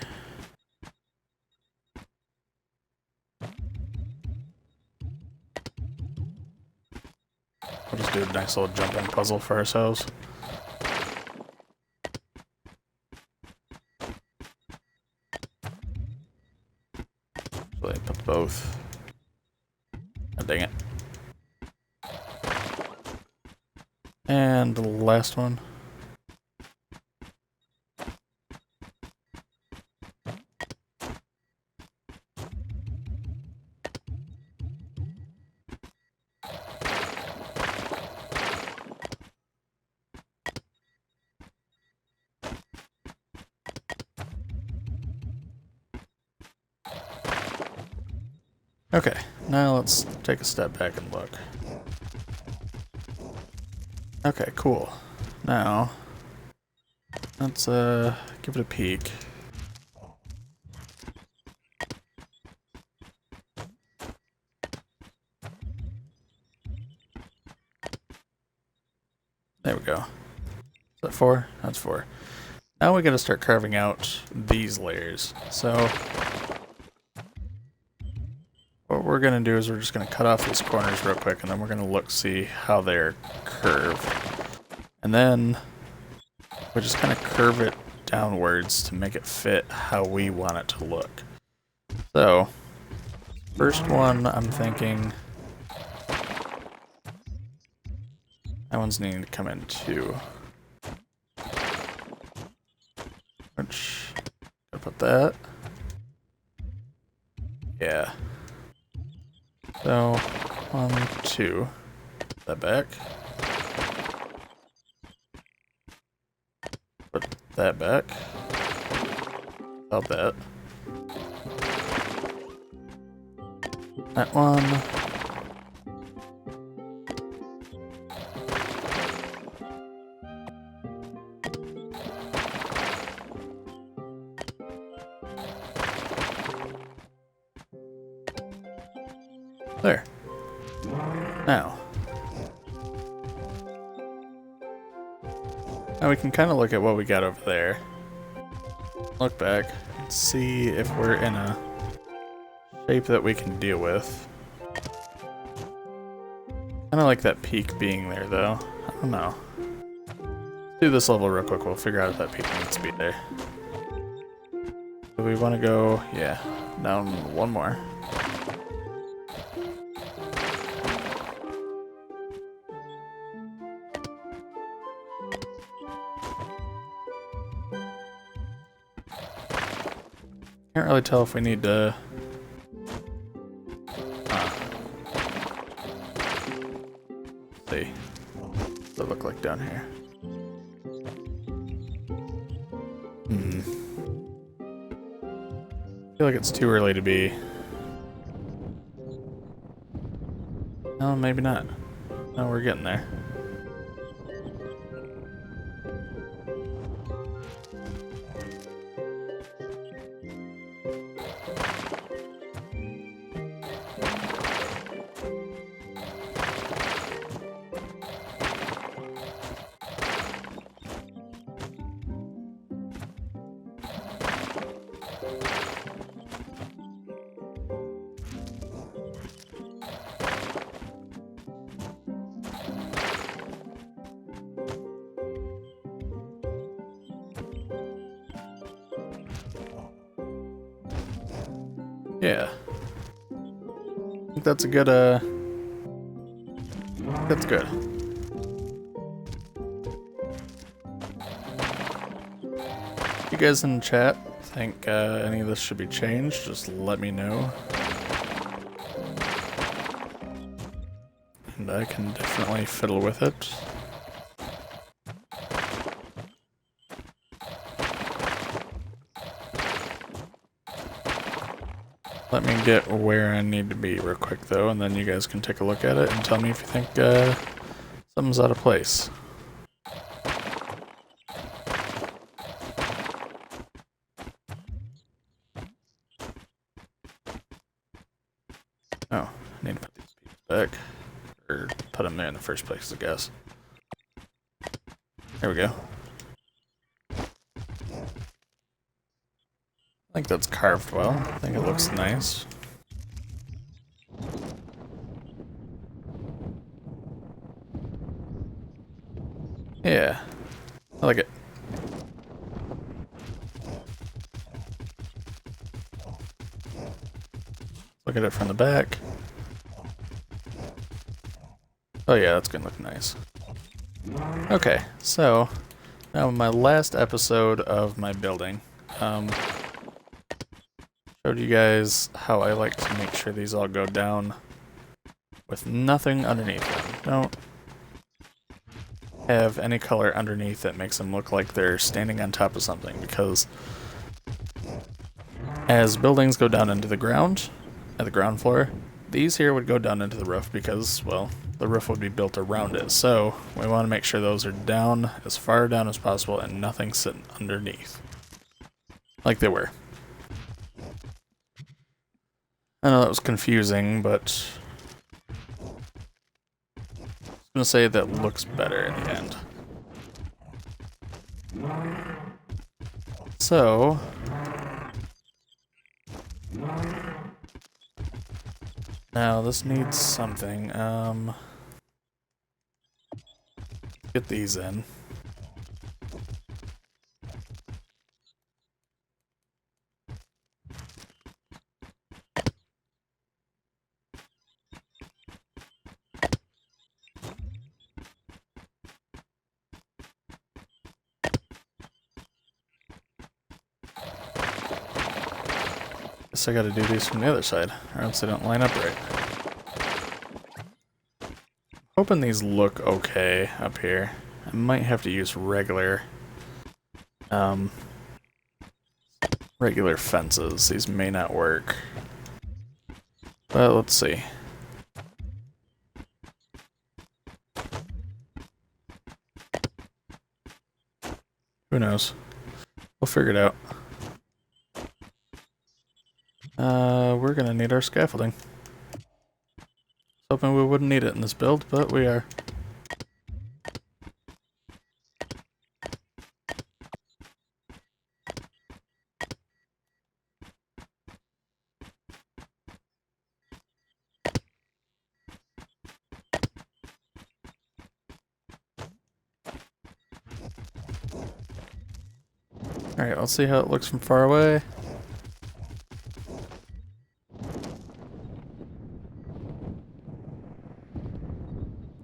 We'll just do a nice little jumping puzzle for ourselves. So they put both. Oh, dang it. And the last one. Okay, now let's take a step back and look. Okay, cool. Now, let's give it a peek. There we go. Is that 4? That's 4. Now we gotta start carving out these layers. So, what we're gonna do is we're just gonna cut off these corners real quick, and then we're gonna look, see how they're curved. And then, we just kind of curve it downwards to make it fit how we want it to look. So, first one, I'm thinking that one's needing to come in too. Which, I'll put that. Yeah. So, 1, 2. Put that back. Put that back. About that. That one. There. Now we can kind of look at what we got over there. Look back and see if we're in a shape that we can deal with. Kind of like that peak being there, though. I don't know. Let's do this level real quick. We'll figure out if that peak needs to be there. Do we want to go? Yeah, down one more. Can't really tell if we need to. Let's see. What does it look like down here? I feel like it's too early to be. No, maybe not. No, we're getting there. Yeah. I think that's a good, that's good. You guys in the chat think any of this should be changed? Just let me know. And I can definitely fiddle with it. Let me get where I need to be real quick though, and then you guys can take a look at it and tell me if you think something's out of place. Oh, I need to put these pieces back. Or put them there in the first place, I guess. There we go. I think that's carved well. I think it looks nice. Yeah, I like it. Look at it from the back. Oh yeah, that's gonna look nice. Okay, so now my last episode of my building. Showed you guys how I like to make sure these all go down with nothing underneath them. Don't have any color underneath that makes them look like they're standing on top of something, because as buildings go down into the ground, at the ground floor, these here would go down into the roof because, well, the roof would be built around it. So we want to make sure those are down as far down as possible and nothing sitting underneath, like they were. I know that was confusing, but I'm gonna say that looks better in the end. So now this needs something. Get these in. Guess I gotta do these from the other side, or else they don't line up right. Hoping these look okay up here. I might have to use regular fences. These may not work. But let's see. Who knows? We'll figure it out. We're gonna need our scaffolding. Hoping we wouldn't need it in this build, but we are. Alright, let's see how it looks from far away.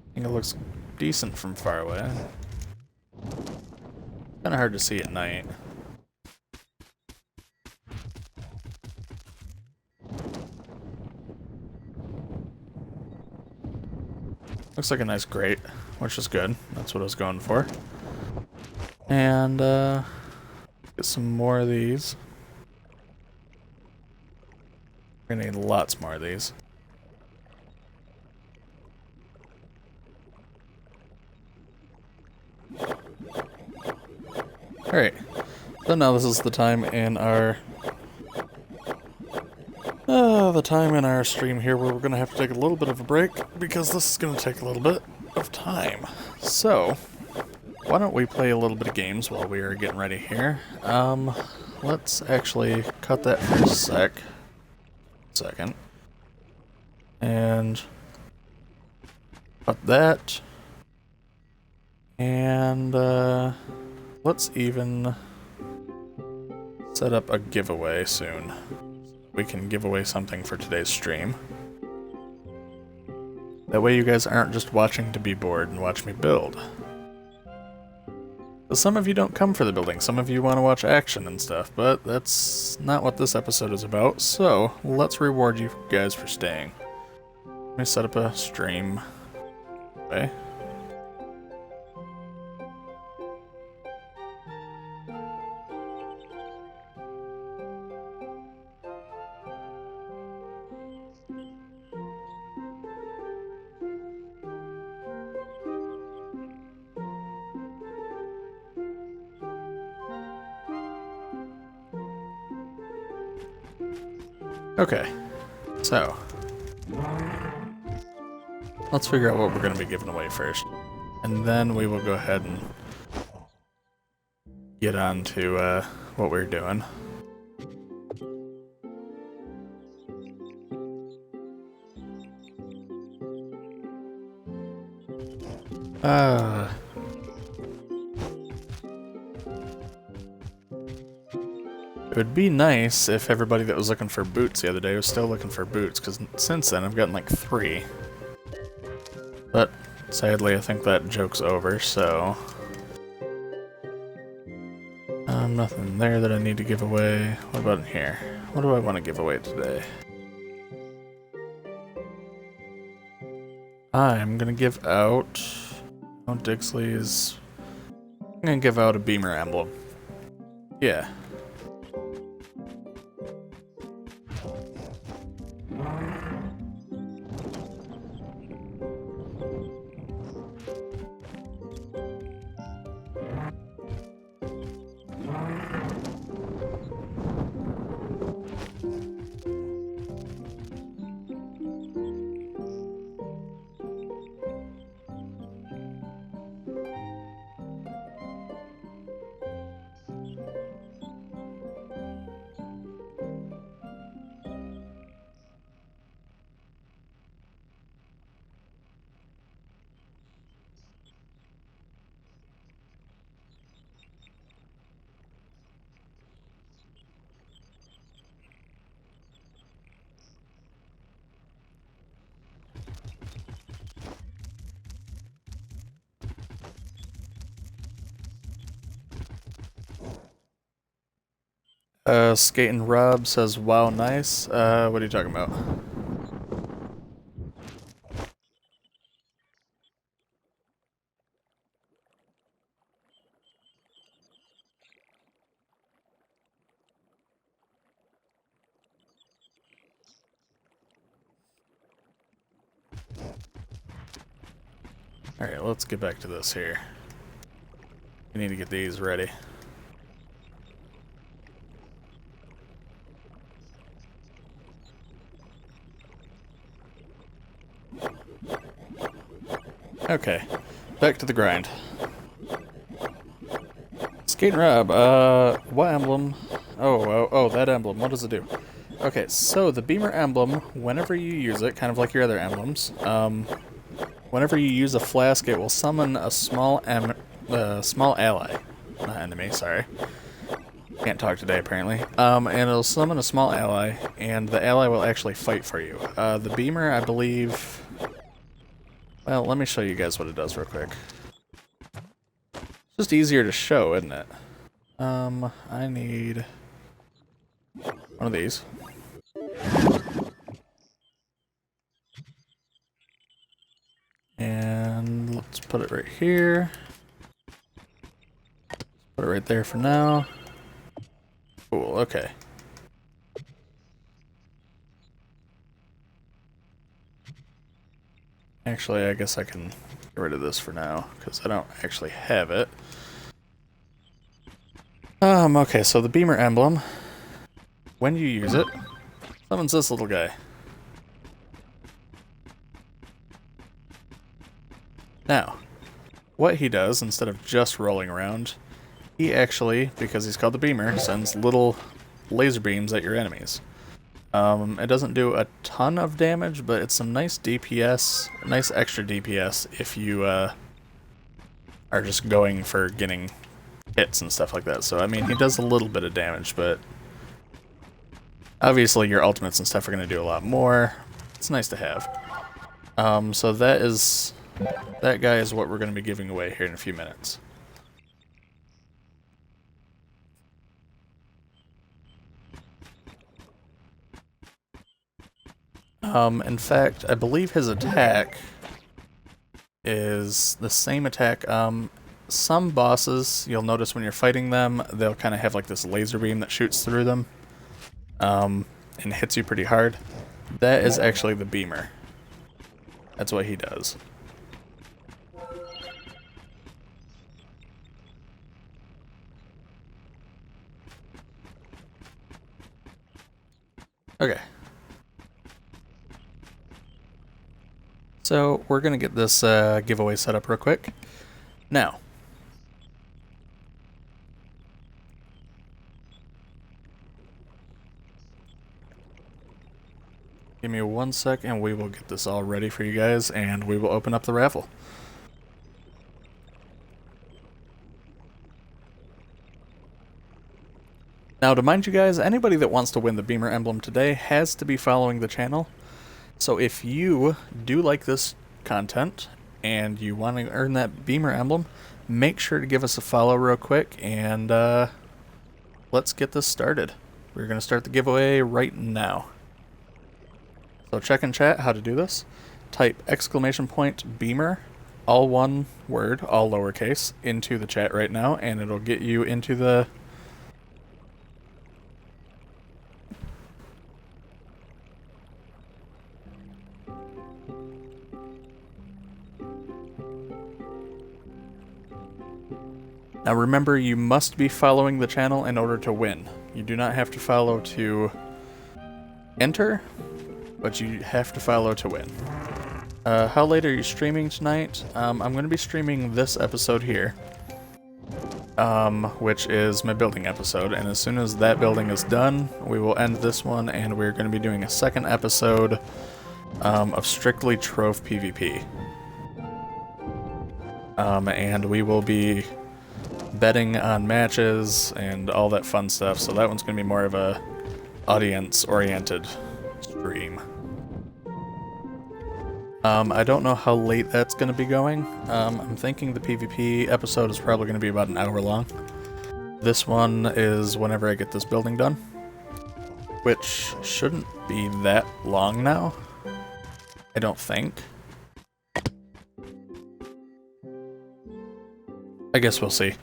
I think it looks decent from far away. Kinda hard to see at night. Looks like a nice grate, which is good. That's what I was going for. And, get some more of these. We're gonna need lots more of these. Alright, so now this is the time in our stream here where we're gonna have to take a little bit of a break because this is gonna take a little bit of time. So, why don't we play a little bit of games while we are getting ready here? Let's actually cut that for a second. And cut that. And let's even set up a giveaway soon. We can give away something for today's stream. That way you guys aren't just watching to be bored and watch me build. But some of you don't come for the building, some of you want to watch action and stuff, but that's not what this episode is about, so let's reward you guys for staying. Let me set up a stream. Okay. Okay, so let's figure out what we're going to be giving away first, and then we will go ahead and get on to what we're doing. It would be nice if everybody that was looking for boots the other day was still looking for boots, because since then I've gotten like 3. But sadly I think that joke's over, so... nothing there that I need to give away. What about in here? What do I want to give away today? I'm gonna give out... Oh, Dixley's... I'm gonna give out a Beamer emblem. Yeah. Skating Rob says, wow, nice. What are you talking about? Alright, let's get back to this here. We need to get these ready. Okay, back to the grind. Skating Rob, what emblem? Oh, that emblem, what does it do? Okay, so the Beamer emblem, whenever you use it, kind of like your other emblems, whenever you use a flask, it will summon a small ally. Not enemy, sorry. Can't talk today, apparently. And it'll summon a small ally, and the ally will actually fight for you. The Beamer, I believe... Well, let me show you guys what it does real quick. It's just easier to show, isn't it? I need one of these. And let's put it right here. Put it right there for now. Cool, okay. Actually, I guess I can get rid of this for now, because I don't actually have it. Okay, so the Beamer emblem, when you use it, summons this little guy. Now, what he does, instead of just rolling around, he actually, because he's called the Beamer, sends little laser beams at your enemies. It doesn't do a ton of damage, but it's some nice DPS, nice extra DPS if you are just going for getting hits and stuff like that. So, I mean, he does a little bit of damage, but obviously your ultimates and stuff are going to do a lot more. It's nice to have. So that guy is what we're going to be giving away here in a few minutes. In fact, I believe his attack is the same attack. Some bosses, you'll notice when you're fighting them, they'll kind of have like this laser beam that shoots through them, and hits you pretty hard. That is actually the Beamer. That's what he does. Okay. So, we're going to get this giveaway set up real quick. Now, give me 1 sec and we will get this all ready for you guys and we will open up the raffle. Now, to mind you guys, anybody that wants to win the Beamer emblem today has to be following the channel. So if you do like this content and you want to earn that Beamer emblem, make sure to give us a follow real quick, and let's get this started. We're going to start the giveaway right now. So check in chat how to do this. Type !Beamer, all one word, all lowercase, into the chat right now, and it'll get you into the... Now remember, you must be following the channel in order to win. You do not have to follow to enter, but you have to follow to win. How late are you streaming tonight? I'm going to be streaming this episode here, which is my building episode, and as soon as that building is done, we will end this one, and we're going to be doing a second episode of strictly Trove PvP. And we will be betting on matches and all that fun stuff, so that one's going to be more of a audience-oriented stream. I don't know how late that's going to be going. I'm thinking the PvP episode is probably going to be about an hour long. This one is whenever I get this building done, which shouldn't be that long now, I don't think. I guess we'll see.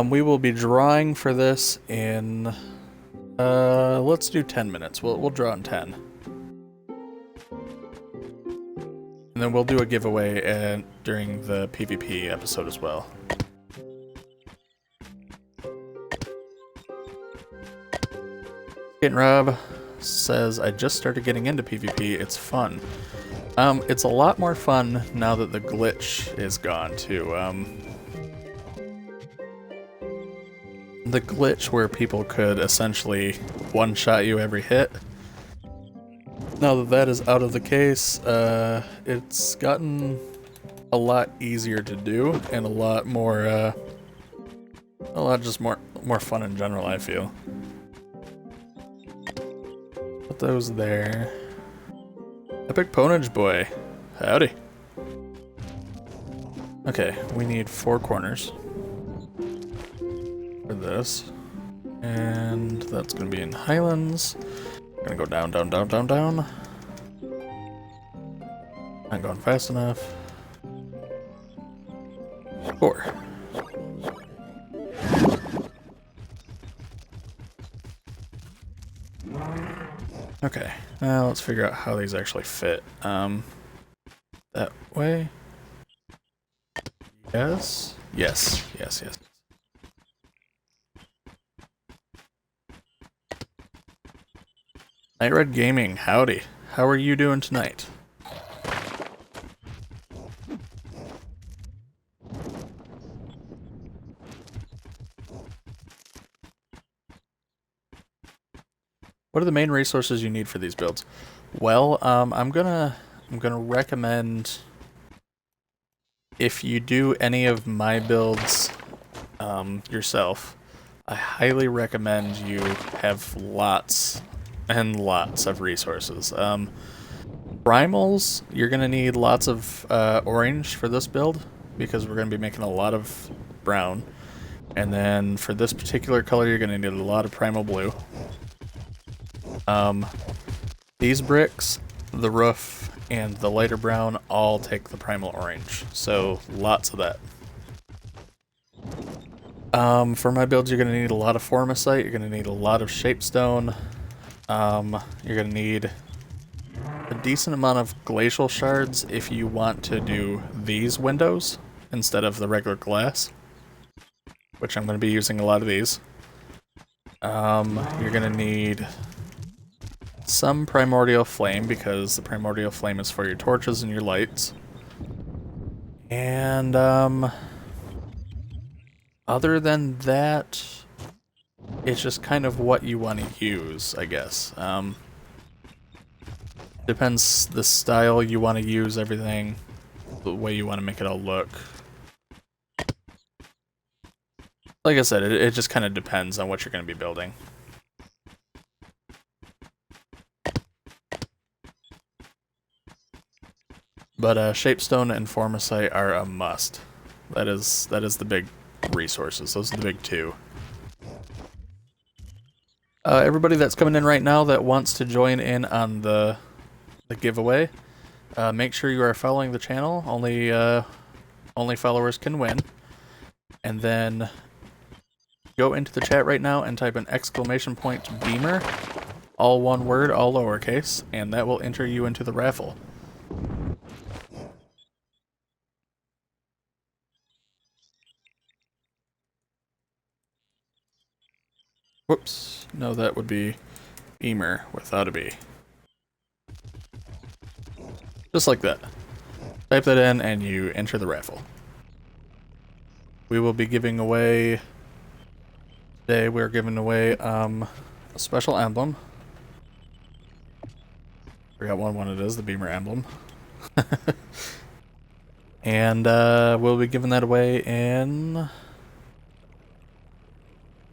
We will be drawing for this in, let's do 10 minutes. We'll draw in 10. And then we'll do a giveaway during the PvP episode as well. Getting Rob says, I just started getting into PvP. It's fun. It's a lot more fun now that the glitch is gone too. The glitch where people could essentially one-shot you every hit. Now that that is out of the case, it's gotten a lot easier to do and a lot more just more fun in general, I feel. Put those there. Epic Ponage Boy. Howdy. Okay, we need 4 corners for this, and that's gonna be in Highlands. Gonna go down, down, down, down, down. Not going fast enough. 4. Okay, now let's figure out how these actually fit. That way. Yes. Yes. Yes. Yes. Night Red Gaming, howdy. How are you doing tonight? What are the main resources you need for these builds? Well, I'm gonna recommend, if you do any of my builds yourself, I highly recommend you have lots and lots of resources. Primals, you're going to need lots of orange for this build, because we're going to be making a lot of brown. And then for this particular color, you're going to need a lot of primal blue. These bricks, the roof, and the lighter brown all take the primal orange, so lots of that. For my builds, you're going to need a lot of formicite, you're going to need a lot of shapestone. You're going to need a decent amount of glacial shards if you want to do these windows instead of the regular glass, which I'm going to be using a lot of these. You're going to need some primordial flame, because the primordial flame is for your torches and your lights. And other than that, it's just kind of what you want to use, I guess. Depends the style you want to use, everything, the way you want to make it all look. Like I said, it just kind of depends on what you're going to be building. But Shapestone and Formicite are a must. That is the big resources. Those are the big two. Everybody that's coming in right now that wants to join in on the giveaway, make sure you are following the channel. Only followers can win. And then go into the chat right now and type an ! Beamer, all one word, all lowercase, and that will enter you into the raffle. Whoops. No, that would be Beamer without a B. Just like that. Type that in and you enter the raffle. We will be giving away... Today we're giving away a special emblem. Forgot what it is, the Beamer emblem. And we'll be giving that away in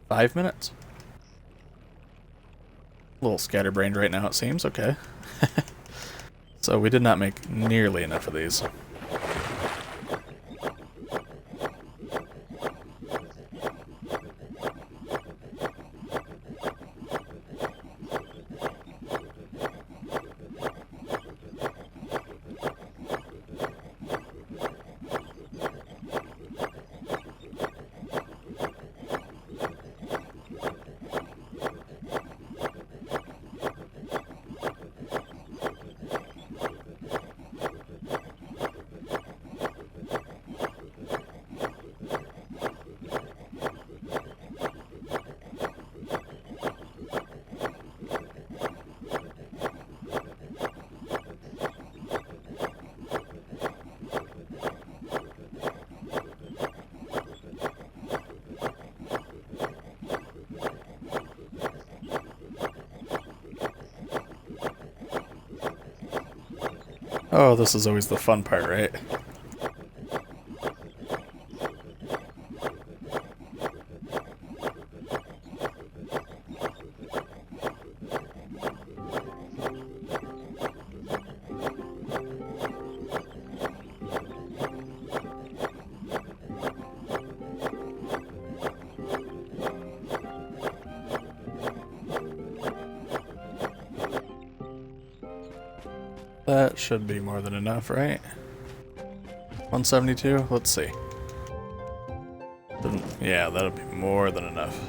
5 minutes. A little scatterbrained right now, it seems. Okay. So we did not make nearly enough of these. Oh, this is always the fun part, right? That should be more than enough, right? 172? Let's see. Yeah, that'll be more than enough.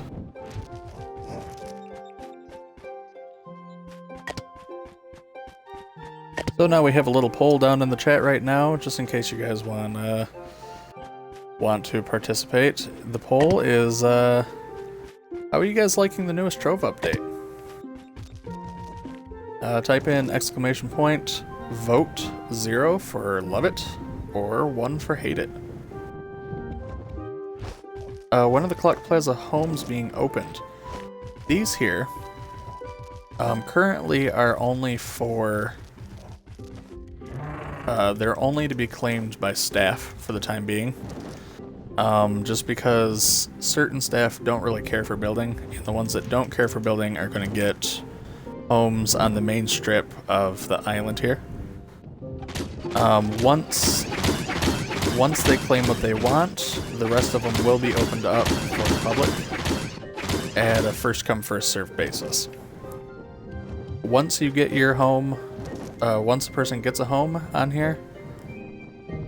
So now we have a little poll down in the chat right now, just in case you guys want to participate. The poll is, how are you guys liking the newest Trove update? Type in vote 0 for love it, or 1 for hate it. When are the Clock Plaza homes being opened? These here currently are only for... they're only to be claimed by staff for the time being. Just because certain staff don't really care for building, and the ones that don't care for building are going to get homes on the main strip of the island here. Once they claim what they want, the rest of them will be opened up for the public at a first come first served basis. Once you get your home, once a person gets a home on here,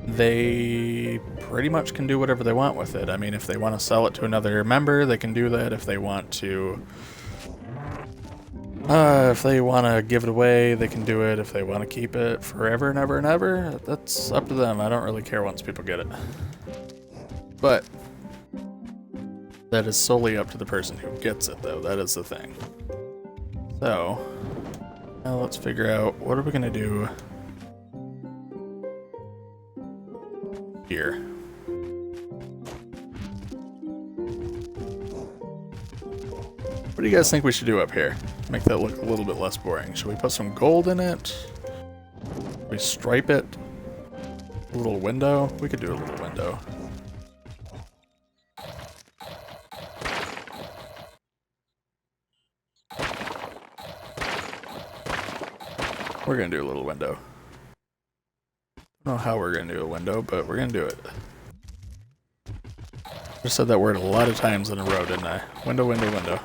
they pretty much can do whatever they want with it. I mean, if they want to sell it to another member, they can do that. If they want to give it away, they can do it. If they want to keep it forever and ever and ever, that's up to them. I don't really care once people get it. But that is solely up to the person who gets it, though. That is the thing. So, now let's figure out, what are we going to do here? What do you guys think we should do up here? Make that look a little bit less boring. Should we put some gold in it? We stripe it? A little window? We could do a little window. We're gonna do a little window. I don't know how we're gonna do a window, but we're gonna do it. I just said that word a lot of times in a row, didn't I? Window, window, window.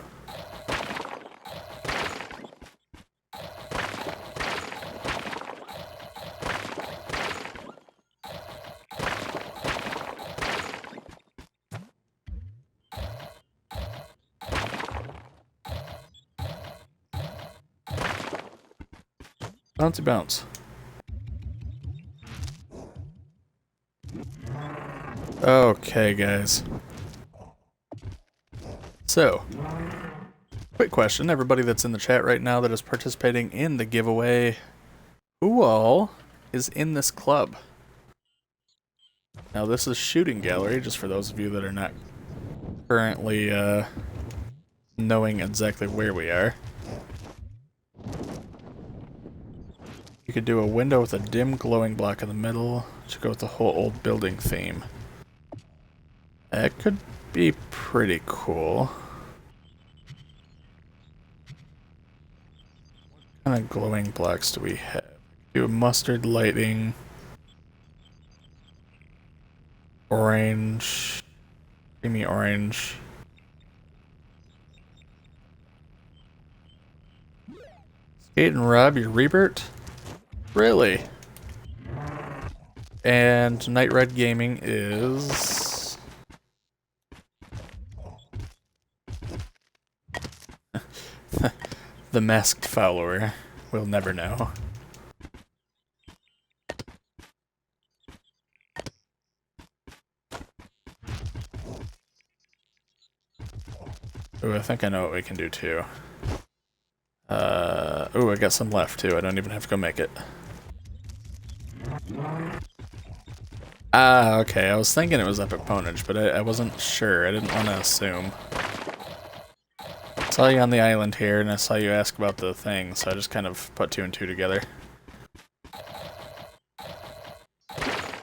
Bouncy bounce. Okay, guys. So, quick question. Everybody that's in the chat right now that is participating in the giveaway, who all is in this club? Now, this is shooting gallery, just for those of you that are not currently knowing exactly where we are. You could do a window with a dim glowing block in the middle to go with the whole old building theme. That could be pretty cool. What kind of glowing blocks do we have? Do mustard lighting, orange, creamy orange. Skate and Rob, your Rebert? Really? And Night Red Gaming is... the masked follower. We'll never know. Ooh, I think I know what we can do too. Ooh, I got some left too. I don't even have to go make it. Ah, okay. I was thinking it was Epic Ponage, but I wasn't sure. I didn't want to assume. I saw you on the island here, and I saw you ask about the thing, so I just kind of put two and two together.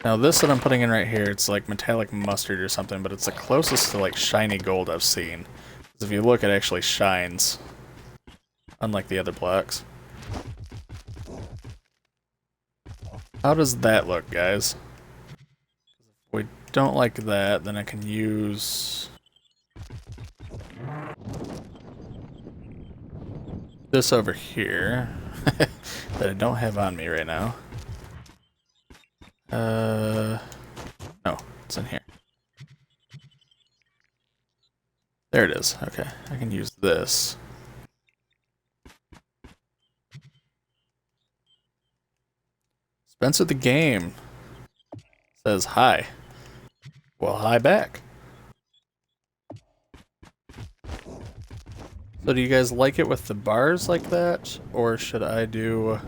Now this that I'm putting in right here, it's like metallic mustard or something, but it's the closest to like shiny gold I've seen. Because if you look, it actually shines. Unlike the other blocks. How does that look, guys? If we don't like that, then I can use... this over here. That I don't have on me right now. No, it's in here. There it is. Okay, I can use this. Spencer the Game says hi. Well, hi back. So do you guys like it with the bars like that, or should I do?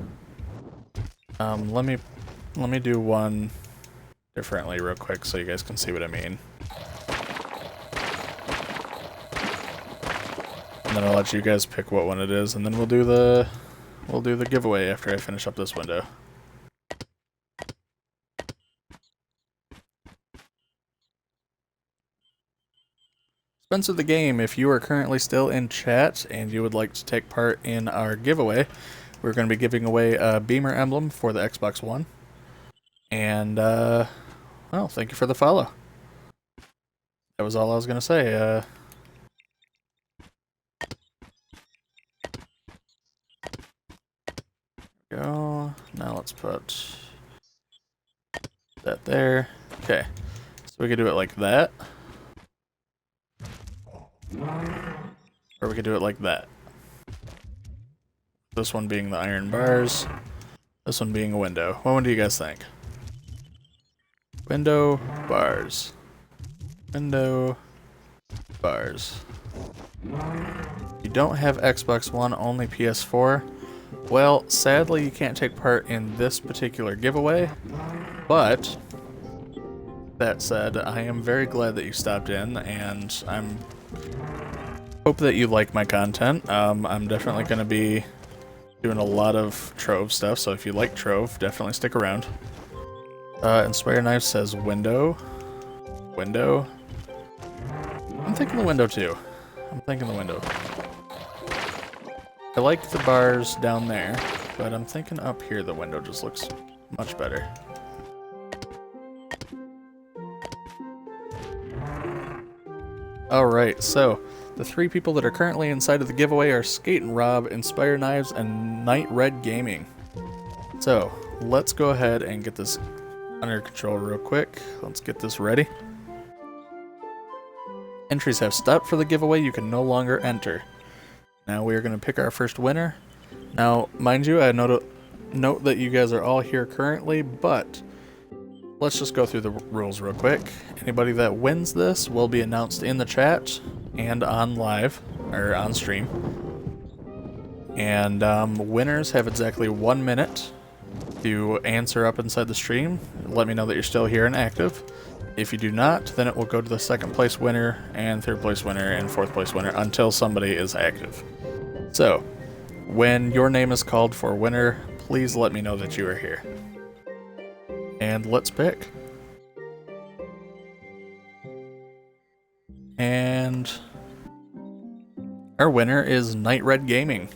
Let me do one differently real quick so you guys can see what I mean. And then I'll let you guys pick what one it is, and then we'll do the giveaway after I finish up this window. Spencer the Game, if you are currently still in chat and you would like to take part in our giveaway, we're going to be giving away a Beamer emblem for the Xbox One. And, well, thank you for the follow. That was all I was going to say. Go. Now let's put that there. Okay. So we could do it like that. Or we could do it like that. This one being the iron bars. This one being a window. What one do you guys think? Window, bars. Window, bars. You don't have Xbox One, only PS4. Well, sadly you can't take part in this particular giveaway, but that said, I am very glad that you stopped in, and hope that you like my content. I'm definitely going to be doing a lot of Trove stuff, so if you like Trove, definitely stick around. Inspire Knife says window. Window. I'm thinking the window too. I'm thinking the window. I like the bars down there, but I'm thinking up here the window just looks much better. Alright, so the three people that are currently inside of the giveaway are Skate and Rob, Inspire Knives, and Night Red Gaming. So, let's go ahead and get this under control real quick. Let's get this ready. Entries have stopped for the giveaway. You can no longer enter. Now we are going to pick our first winner. Now, mind you, I note that you guys are all here currently, but let's just go through the rules real quick. Anybody that wins this will be announced in the chat and on live, or on stream. And winners have exactly 1 minute to answer up inside the stream. Let me know that you're still here and active. If you do not, then it will go to the second place winner and third place winner and fourth place winner until somebody is active. So, when your name is called for winner, please let me know that you are here. And let's pick. And our winner is Night Red Gaming.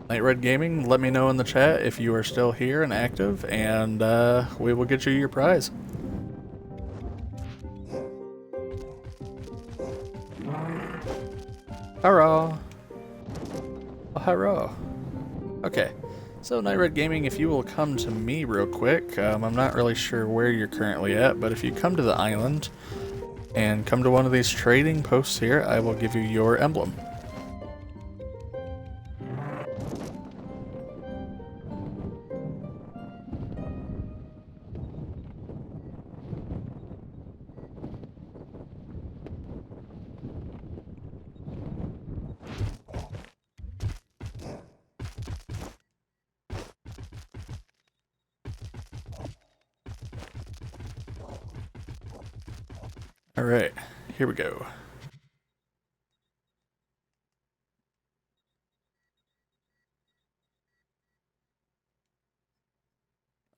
Night Red Gaming, let me know in the chat if you are still here and active, and we will get you your prize. Hurrah! Oh, hurrah! Okay, so Night Red Gaming, if you will come to me real quick, I'm not really sure where you're currently at, but if you come to the island and come to one of these trading posts here, I will give you your emblem. Alright, here we go.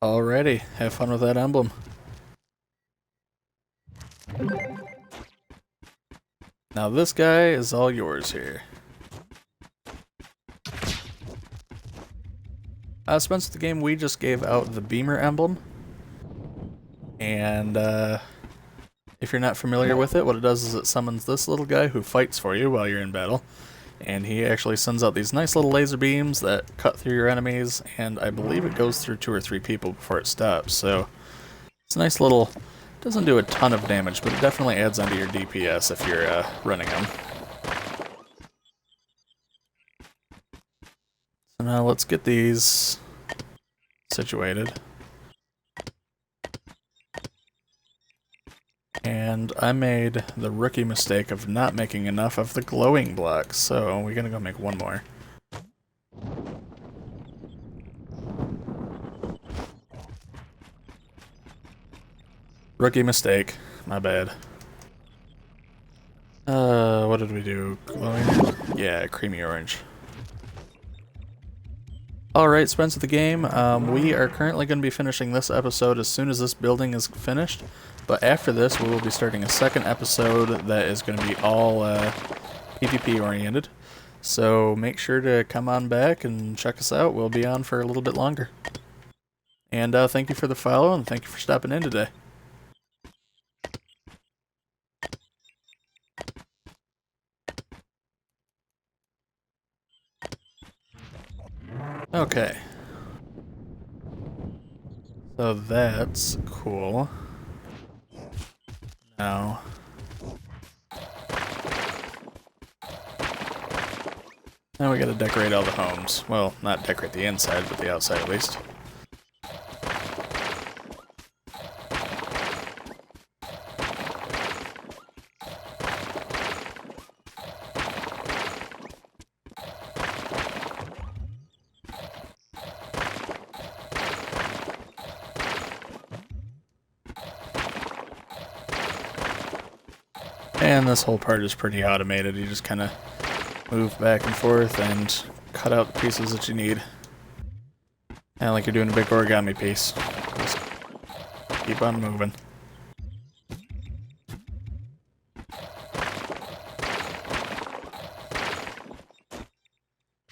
Alrighty, have fun with that emblem. Now this guy is all yours here. Spence, the game we just gave out the Beamer emblem. And if you're not familiar with it, what it does is it summons this little guy who fights for you while you're in battle. And he actually sends out these nice little laser beams that cut through your enemies, and I believe it goes through 2 or 3 people before it stops. So it's a nice little, doesn't do a ton of damage, but it definitely adds onto your DPS if you're running him. So now let's get these situated. And I made the rookie mistake of not making enough of the glowing blocks, so we're gonna go make one more. Rookie mistake, my bad. What did we do? Glowing? Yeah, creamy orange. Alright, Spence of the game, we are currently going to be finishing this episode as soon as this building is finished, but after this we will be starting a second episode that is going to be all PvP oriented, so make sure to come on back and check us out. We'll be on for a little bit longer. And thank you for the follow, and thank you for stopping in today. Okay. So that's cool. Now, we gotta decorate all the homes. Well, not decorate the inside, but the outside at least. And this whole part is pretty automated. You just kind of move back and forth and cut out the pieces that you need. And like you're doing a big origami piece. Just keep on moving.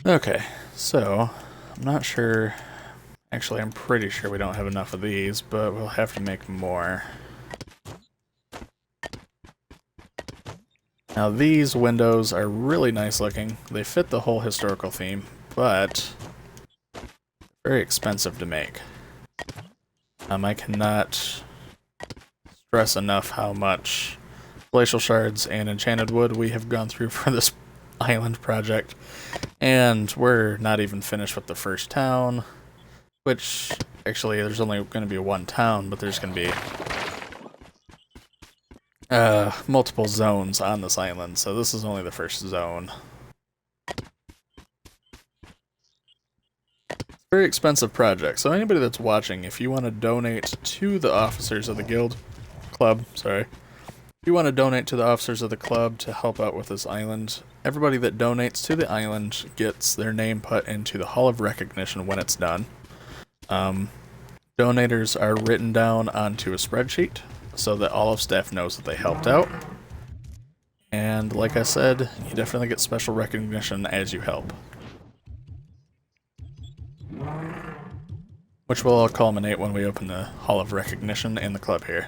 Okay, so I'm not sure. Actually, I'm pretty sure we don't have enough of these, but we'll have to make more. Now these windows are really nice looking. They fit the whole historical theme, but very expensive to make. I cannot stress enough how much glacial shards and enchanted wood we have gone through for this island project. And we're not even finished with the first town, which actually there's only going to be one town, but there's going to be multiple zones on this island, so this is only the first zone. Very expensive project, so anybody that's watching, if you want to donate to the officers of the club, if you want to donate to the officers of the club to help out with this island, everybody that donates to the island gets their name put into the Hall of Recognition when it's done. Donators are written down onto a spreadsheet so that all of staff knows that they helped out. And like I said, you definitely get special recognition as you help. Which will all culminate when we open the Hall of Recognition in the club here.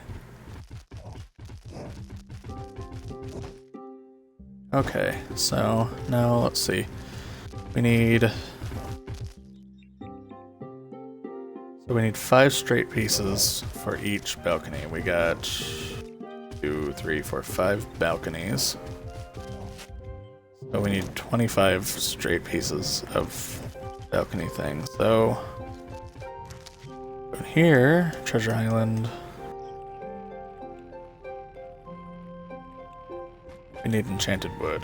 Okay, so now let's see. We need 5 straight pieces for each balcony. We got 2, 3, 4, 5 balconies. So we need 25 straight pieces of balcony things. So here, Treasure Island. We need enchanted wood.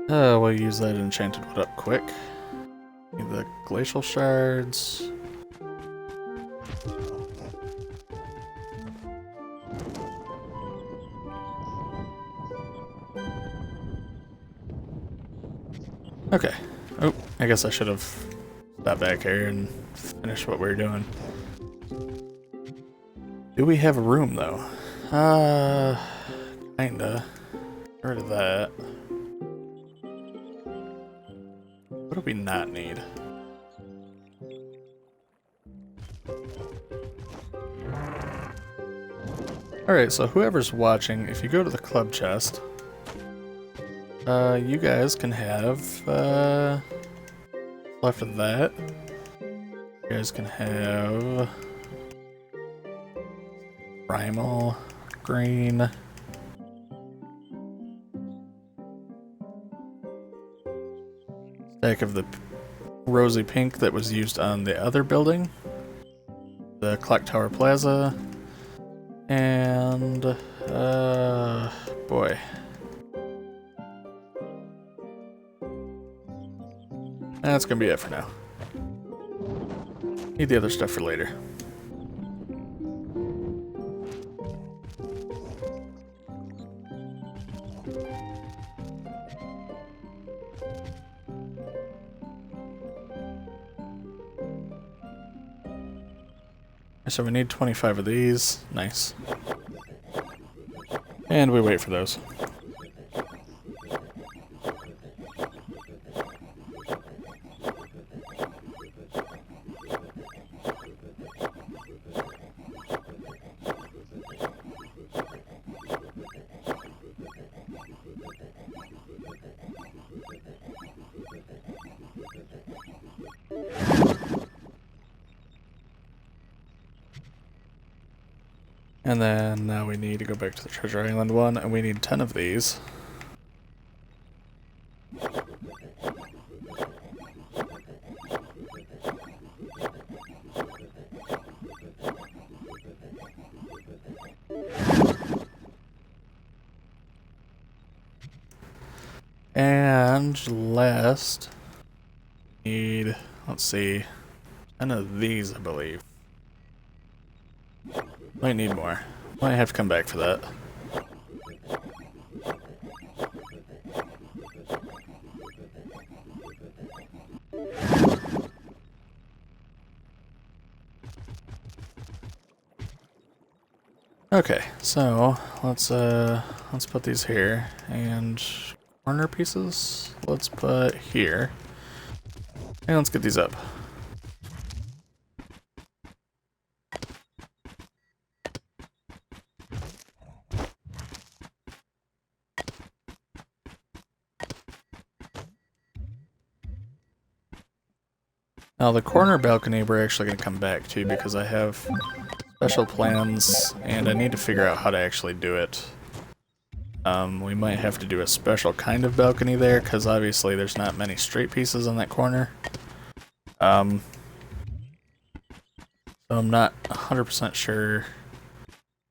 We'll use that enchanted wood up quick. Need the glacial shards. Okay. Oh, I guess I should have stopped back here and finished what we were doing. Do we have a room, though? Kinda. Get rid of that. What do we not need? Alright, so whoever's watching, if you go to the club chest, you guys can have, left of that, you guys can have primal green, stack of the rosy pink that was used on the other building, the ClockTower Plaza, and, boy. That's gonna be it for now. Need the other stuff for later. So we need 25 of these. Nice. And we wait for those. And then now we need to go back to the Treasure Island one, and we need 10 of these. And last, need, let's see, 10 of these, I believe. Might need more. Might have to come back for that. Okay, so let's put these here and corner pieces. Let's put here. And let's get these up. Now the corner balcony we're actually going to come back to because I have special plans and I need to figure out how to actually do it. We might have to do a special kind of balcony there because obviously there's not many straight pieces on that corner. So I'm not 100% sure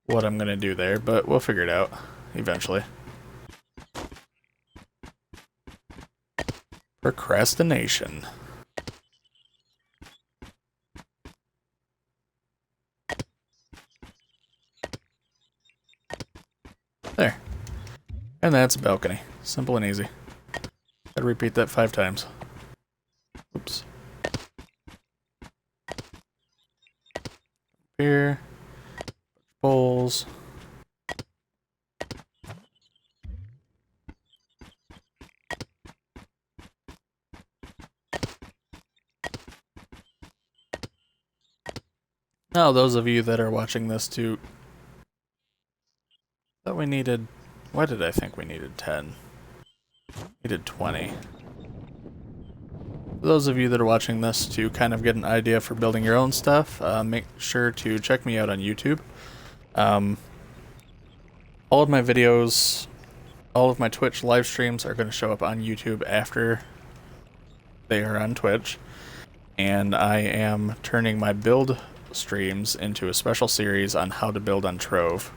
what I'm going to do there, but we'll figure it out eventually. Procrastination. There. And that's a balcony. Simple and easy. Gotta repeat that 5 times. Oops. Here. Bowls. Now, those of you that are watching this too, thought we needed, why did I think we needed 10? Needed 20. For those of you that are watching this to kind of get an idea for building your own stuff, make sure to check me out on YouTube. All of my videos, all of my Twitch live streams are going to show up on YouTube after they are on Twitch. And I am turning my build streams into a special series on how to build on Trove.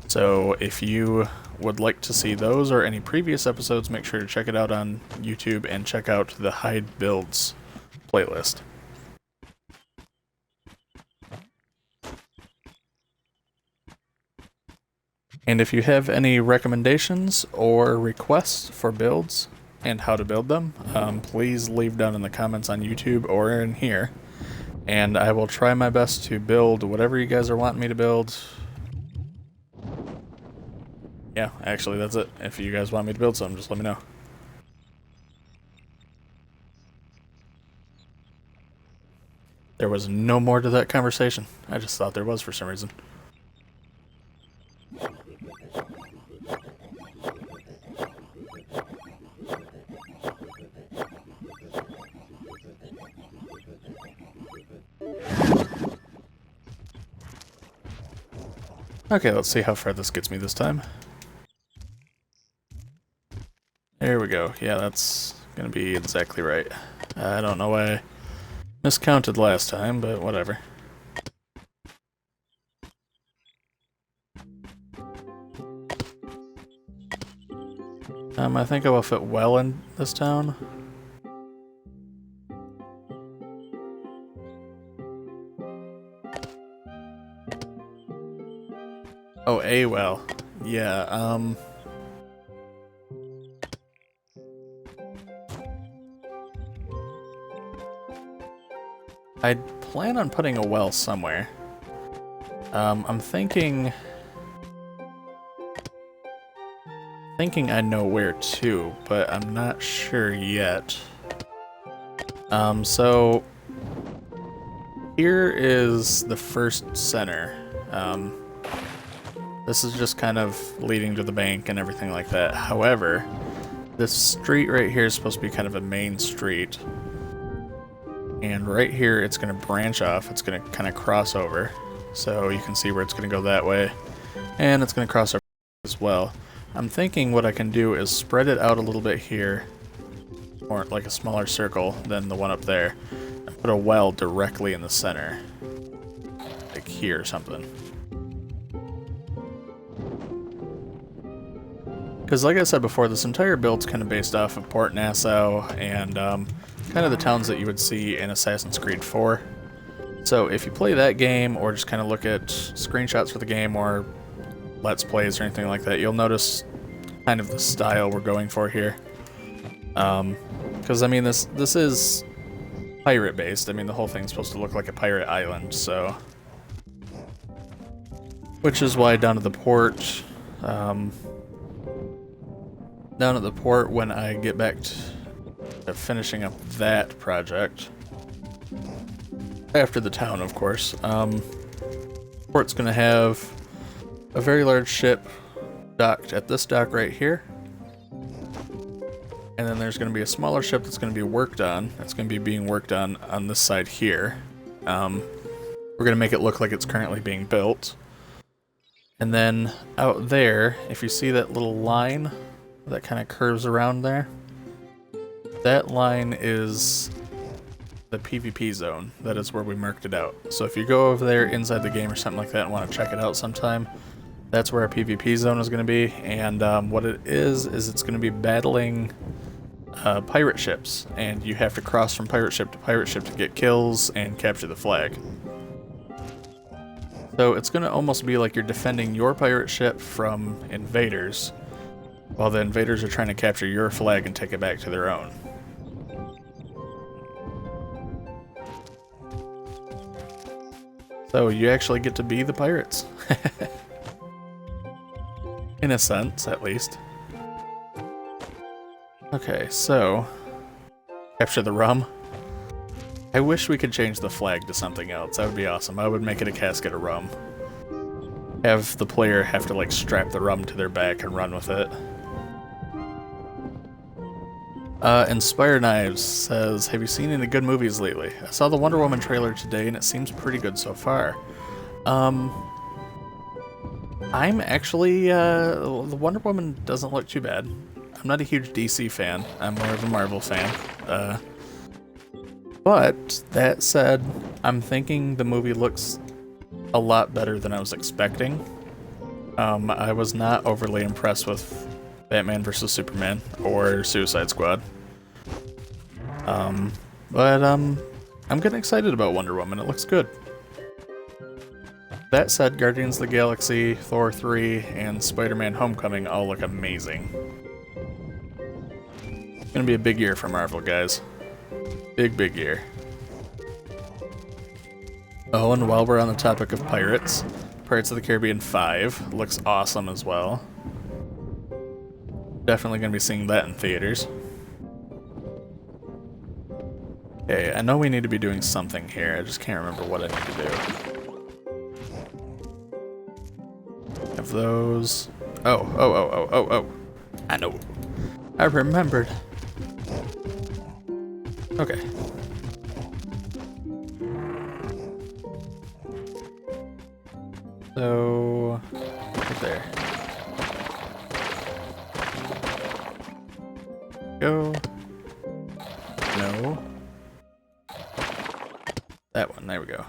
So if you would like to see those or any previous episodes, make sure to check it out on YouTube and check out the Hyde Builds playlist. And if you have any recommendations or requests for builds and how to build them, please leave down in the comments on YouTube or in here. And I will try my best to build whatever you guys are wanting me to build. Yeah, actually that's it. If you guys want me to build something, just let me know. There was no more to that conversation. I just thought there was for some reason. Okay, let's see how far this gets me this time. There we go. Yeah, that's gonna be exactly right. I don't know why I miscounted last time, but whatever. I think I will fit well in this town. Oh, a well. Yeah, I'd plan on putting a well somewhere. I'm thinking I know where to, but I'm not sure yet. So here is the first center. This is just kind of leading to the bank and everything like that. However, this street right here is supposed to be kind of a main street. And right here, it's going to branch off. It's going to kind of cross over. So you can see where it's going to go that way. And it's going to cross over as well. I'm thinking what I can do is spread it out a little bit here. Or like a smaller circle than the one up there. And put a well directly in the center. Like here or something. Because like I said before, this entire build's kind of based off of Port Nassau and kind of the towns that you would see in Assassin's Creed 4. So if you play that game or just kind of look at screenshots for the game or Let's Plays or anything like that, you'll notice kind of the style we're going for here. Because I mean, this is pirate based. I mean, the whole thing's supposed to look like a pirate island, so. Which is why down to the port, down at the port when I get back to finishing up that project. After the town, of course. Port's gonna have a very large ship docked at this dock right here. And then there's gonna be a smaller ship that's gonna be worked on. It's gonna be being worked on this side here. We're gonna make it look like it's currently being built. And then out there, if you see that little line that kind of curves around there, that line is the PvP zone. That is where we marked it out. So if you go over there inside the game or something like that and want to check it out sometime, that's where our PvP zone is going to be. And what it is it's going to be battling pirate ships. And you have to cross from pirate ship to get kills and capture the flag. So it's going to almost be like you're defending your pirate ship from invaders, while the invaders are trying to capture your flag and take it back to their own. So you actually get to be the pirates. In a sense, at least. Okay, so capture the rum. I wish we could change the flag to something else. That would be awesome. I would make it a casket of rum. Have the player have to like strap the rum to their back and run with it. Inspire Knives says, have you seen any good movies lately? I saw the Wonder Woman trailer today and it seems pretty good so far. I'm actually, the Wonder Woman doesn't look too bad. I'm not a huge DC fan. I'm more of a Marvel fan. But that said, I'm thinking the movie looks a lot better than I was expecting. I was not overly impressed with Batman vs. Superman or Suicide Squad. But I'm getting excited about Wonder Woman. It looks good. That said, Guardians of the Galaxy, Thor 3, and Spider-Man Homecoming all look amazing. It's gonna be a big year for Marvel, guys. Big year. Oh, and while we're on the topic of pirates, Pirates of the Caribbean 5 looks awesome as well. Definitely gonna be seeing that in theaters. Okay, I know we need to be doing something here, I just can't remember what I need to do. Have those... Oh. I know. I remembered. Okay. So... right there. Go. No. That one, there we go.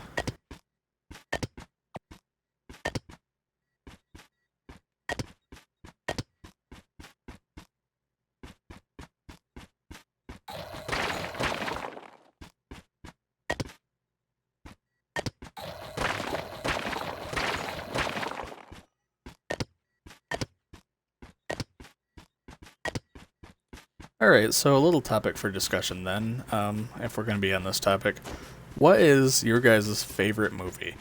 Alright, so a little topic for discussion then, if we're going to be on this topic. What is your guys' favorite movie?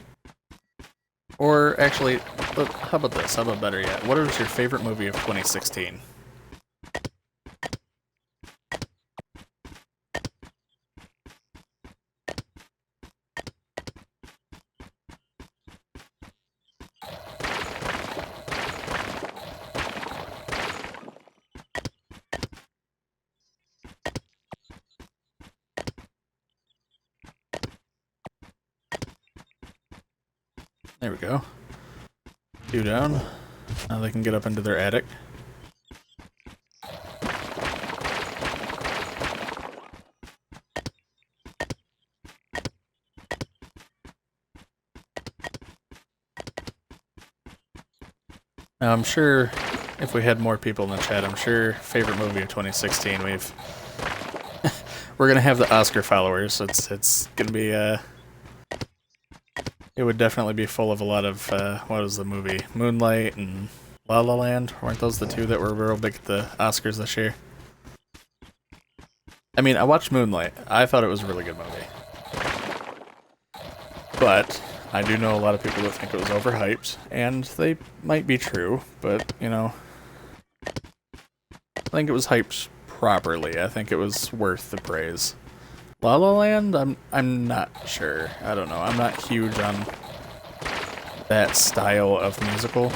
Or actually, how about this? How about better yet? What is your favorite movie of 2016? There we go. 2 down. Now they can get up into their attic. Now I'm sure if we had more people in the chat, I'm sure favorite movie of 2016 we're gonna have the Oscar followers. It's gonna be it would definitely be full of a lot of, what was the movie? Moonlight and La La Land? Weren't those the two that were real big at the Oscars this year? I mean, I watched Moonlight. I thought it was a really good movie. But I do know a lot of people that think it was overhyped, and they might be true, but, you know... I think it was hyped properly. I think it was worth the praise. La La Land, I'm not sure. I don't know. I'm not huge on that style of musical.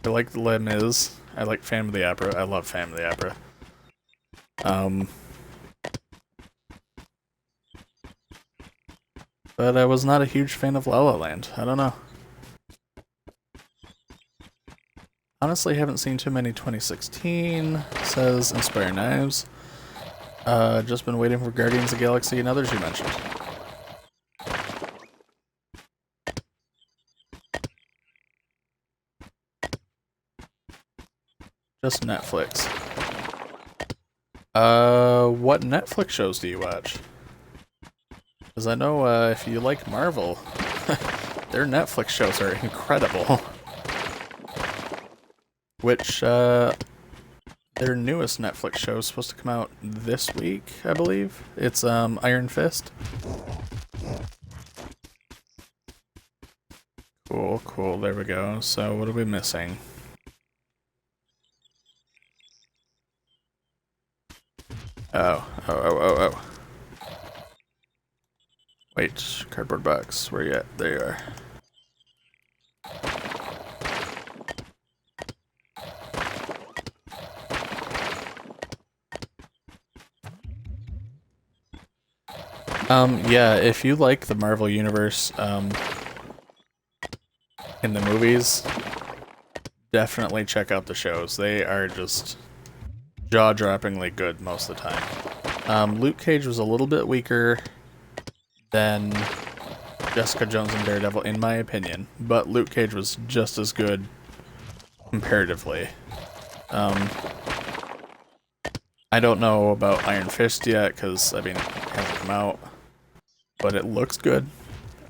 I like Les Mis. I like Phantom of the Opera. I love Phantom of the Opera. But I was not a huge fan of La La Land. I don't know. Honestly, haven't seen too many 2016, says Inspire Knives. Just been waiting for Guardians of the Galaxy and others you mentioned. Just Netflix. What Netflix shows do you watch? Because I know if you like Marvel, their Netflix shows are incredible. Which, their newest Netflix show is supposed to come out this week, I believe. It's, Iron Fist. Cool, cool, there we go. So, what are we missing? Oh. Wait, cardboard box, where you at? There you are. Yeah, if you like the Marvel Universe, in the movies, definitely check out the shows. They are just jaw-droppingly good most of the time. Luke Cage was a little bit weaker than Jessica Jones and Daredevil, in my opinion, but Luke Cage was just as good comparatively. I don't know about Iron Fist yet, because, I mean, it hasn't come out, but it looks good.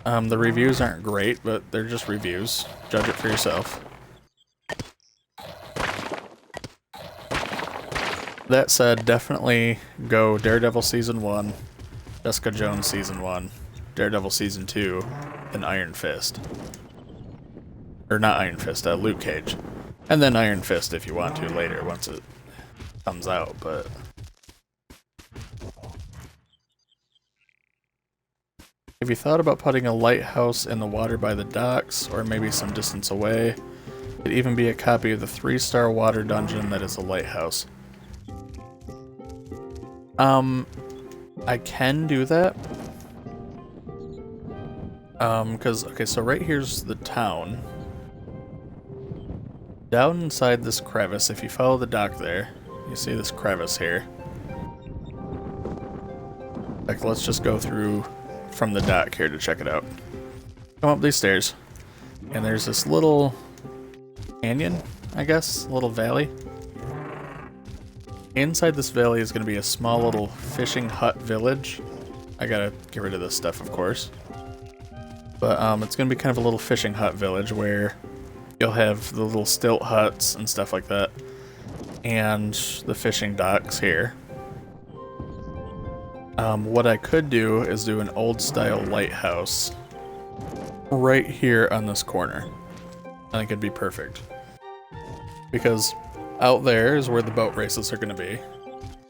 The reviews aren't great, but they're just reviews. Judge it for yourself. That said, definitely go Daredevil Season 1, Jessica Jones Season 1, Daredevil Season 2, and Iron Fist. Or not Iron Fist, Luke Cage. And then Iron Fist if you want to later, once it comes out, but... Have you thought about putting a lighthouse in the water by the docks, or maybe some distance away? It could even be a copy of the 3-star water dungeon that is a lighthouse. I can do that. Okay, so right here's the town. Down inside this crevice, if you follow the dock there, you see this crevice here. Like, let's just go through from the dock here to check it out. Come up these stairs, and there's this little canyon, I guess, little valley. Inside this valley is going to be a small little fishing hut village. I gotta get rid of this stuff, of course. But it's going to be kind of a little fishing hut village where you'll have the little stilt huts and stuff like that. And the fishing docks here. What I could do is do an old style lighthouse right here on this corner. I think it'd be perfect. Because out there is where the boat races are going to be,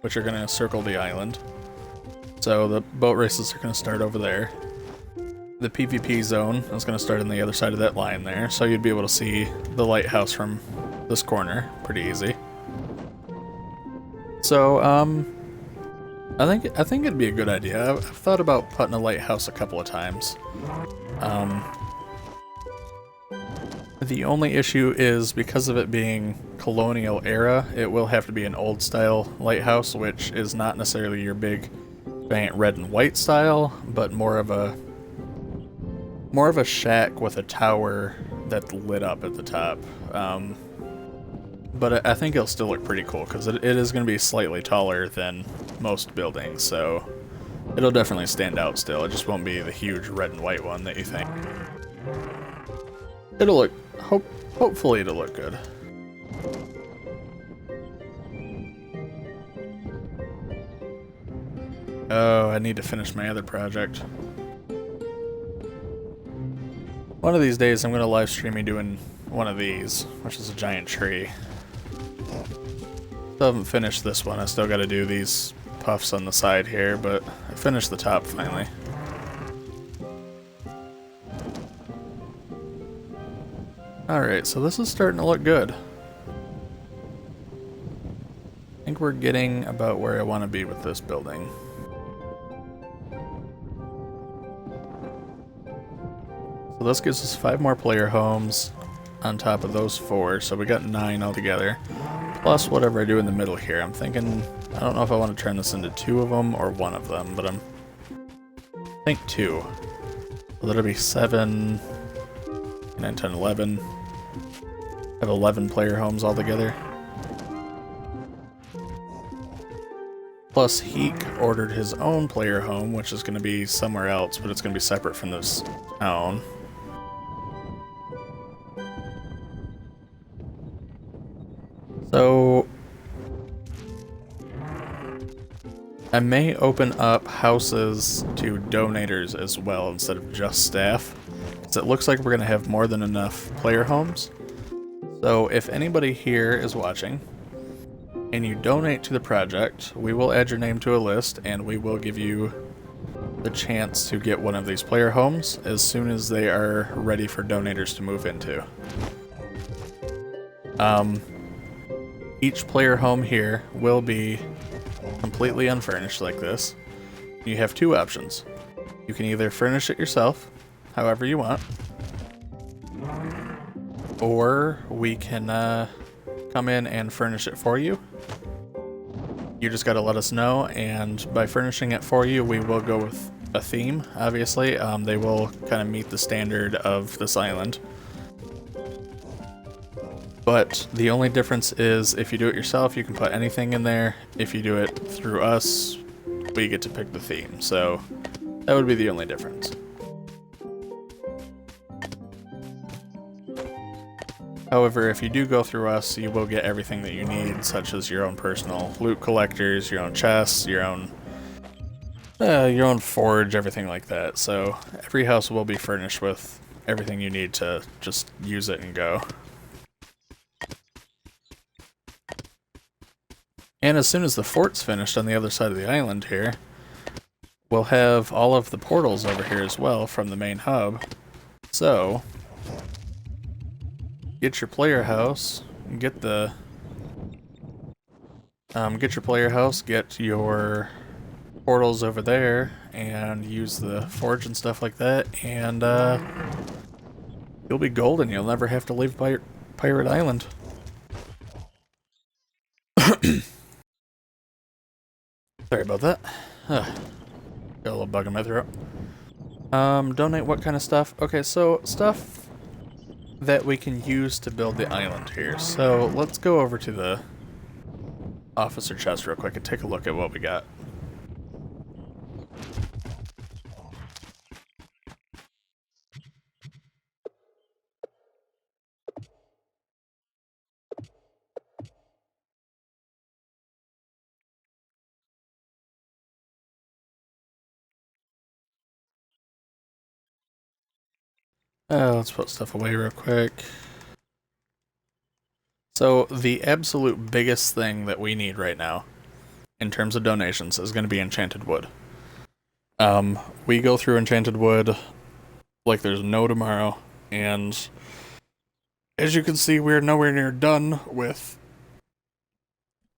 which are going to circle the island. So the boat races are going to start over there. The PvP zone is going to start on the other side of that line there, so you'd be able to see the lighthouse from this corner pretty easy. So, I think it'd be a good idea. I've thought about putting a lighthouse a couple of times. The only issue is because of it being colonial era, it will have to be an old style lighthouse, which is not necessarily your big giant red and white style, but more of a shack with a tower that's lit up at the top. But I think it'll still look pretty cool because it is going to be slightly taller than most buildings, so it'll definitely stand out still. It just won't be the huge red and white one that you think. It'll look, hopefully it'll look good. Oh, I need to finish my other project. One of these days I'm going to live stream me doing one of these, which is a giant tree. Still haven't finished this one. I still got to do these puffs on the side here, but I finished the top finally. Alright, so this is starting to look good. I think we're getting about where I want to be with this building. So this gives us 5 more player homes on top of those 4, so we got 9 altogether. Plus whatever I do in the middle here. I'm thinking, I don't know if I want to turn this into 2 of them or 1 of them, but I think 2. So that'll be 7, 9, 10, 11. I have 11 player homes altogether. Plus Heek ordered his own player home, which is going to be somewhere else, but it's going to be separate from this town. So I may open up houses to donators as well instead of just staff, because it looks like we're going to have more than enough player homes. So if anybody here is watching and you donate to the project, we will add your name to a list and we will give you the chance to get one of these player homes as soon as they are ready for donators to move into. Each player home here will be completely unfurnished like this. You have 2 options. You can either furnish it yourself, however you want, or we can come in and furnish it for you. You just gotta let us know, and by furnishing it for you, we will go with a theme, obviously. They will kind of meet the standard of this island. But the only difference is if you do it yourself, you can put anything in there. If you do it through us, we get to pick the theme. So that would be the only difference. However, if you do go through us, you will get everything that you need, such as your own personal loot collectors, your own chests, your own forge, everything like that. So every house will be furnished with everything you need to just use it and go. And as soon as the fort's finished on the other side of the island here, we'll have all of the portals over here as well from the main hub. So, get your player house, get your player house, get your portals over there, and use the forge and stuff like that, and you'll be golden. You'll never have to leave Pirate Island. Sorry about that. Got a little bug in my throat. Donate what kind of stuff? Okay, so stuff that we can use to build the island here. So let's go over to the officer chest real quick and take a look at what we got. Let's put stuff away real quick. So the absolute biggest thing that we need right now in terms of donations is going to be enchanted wood. We go through enchanted wood like there's no tomorrow, and as you can see, we're nowhere near done with...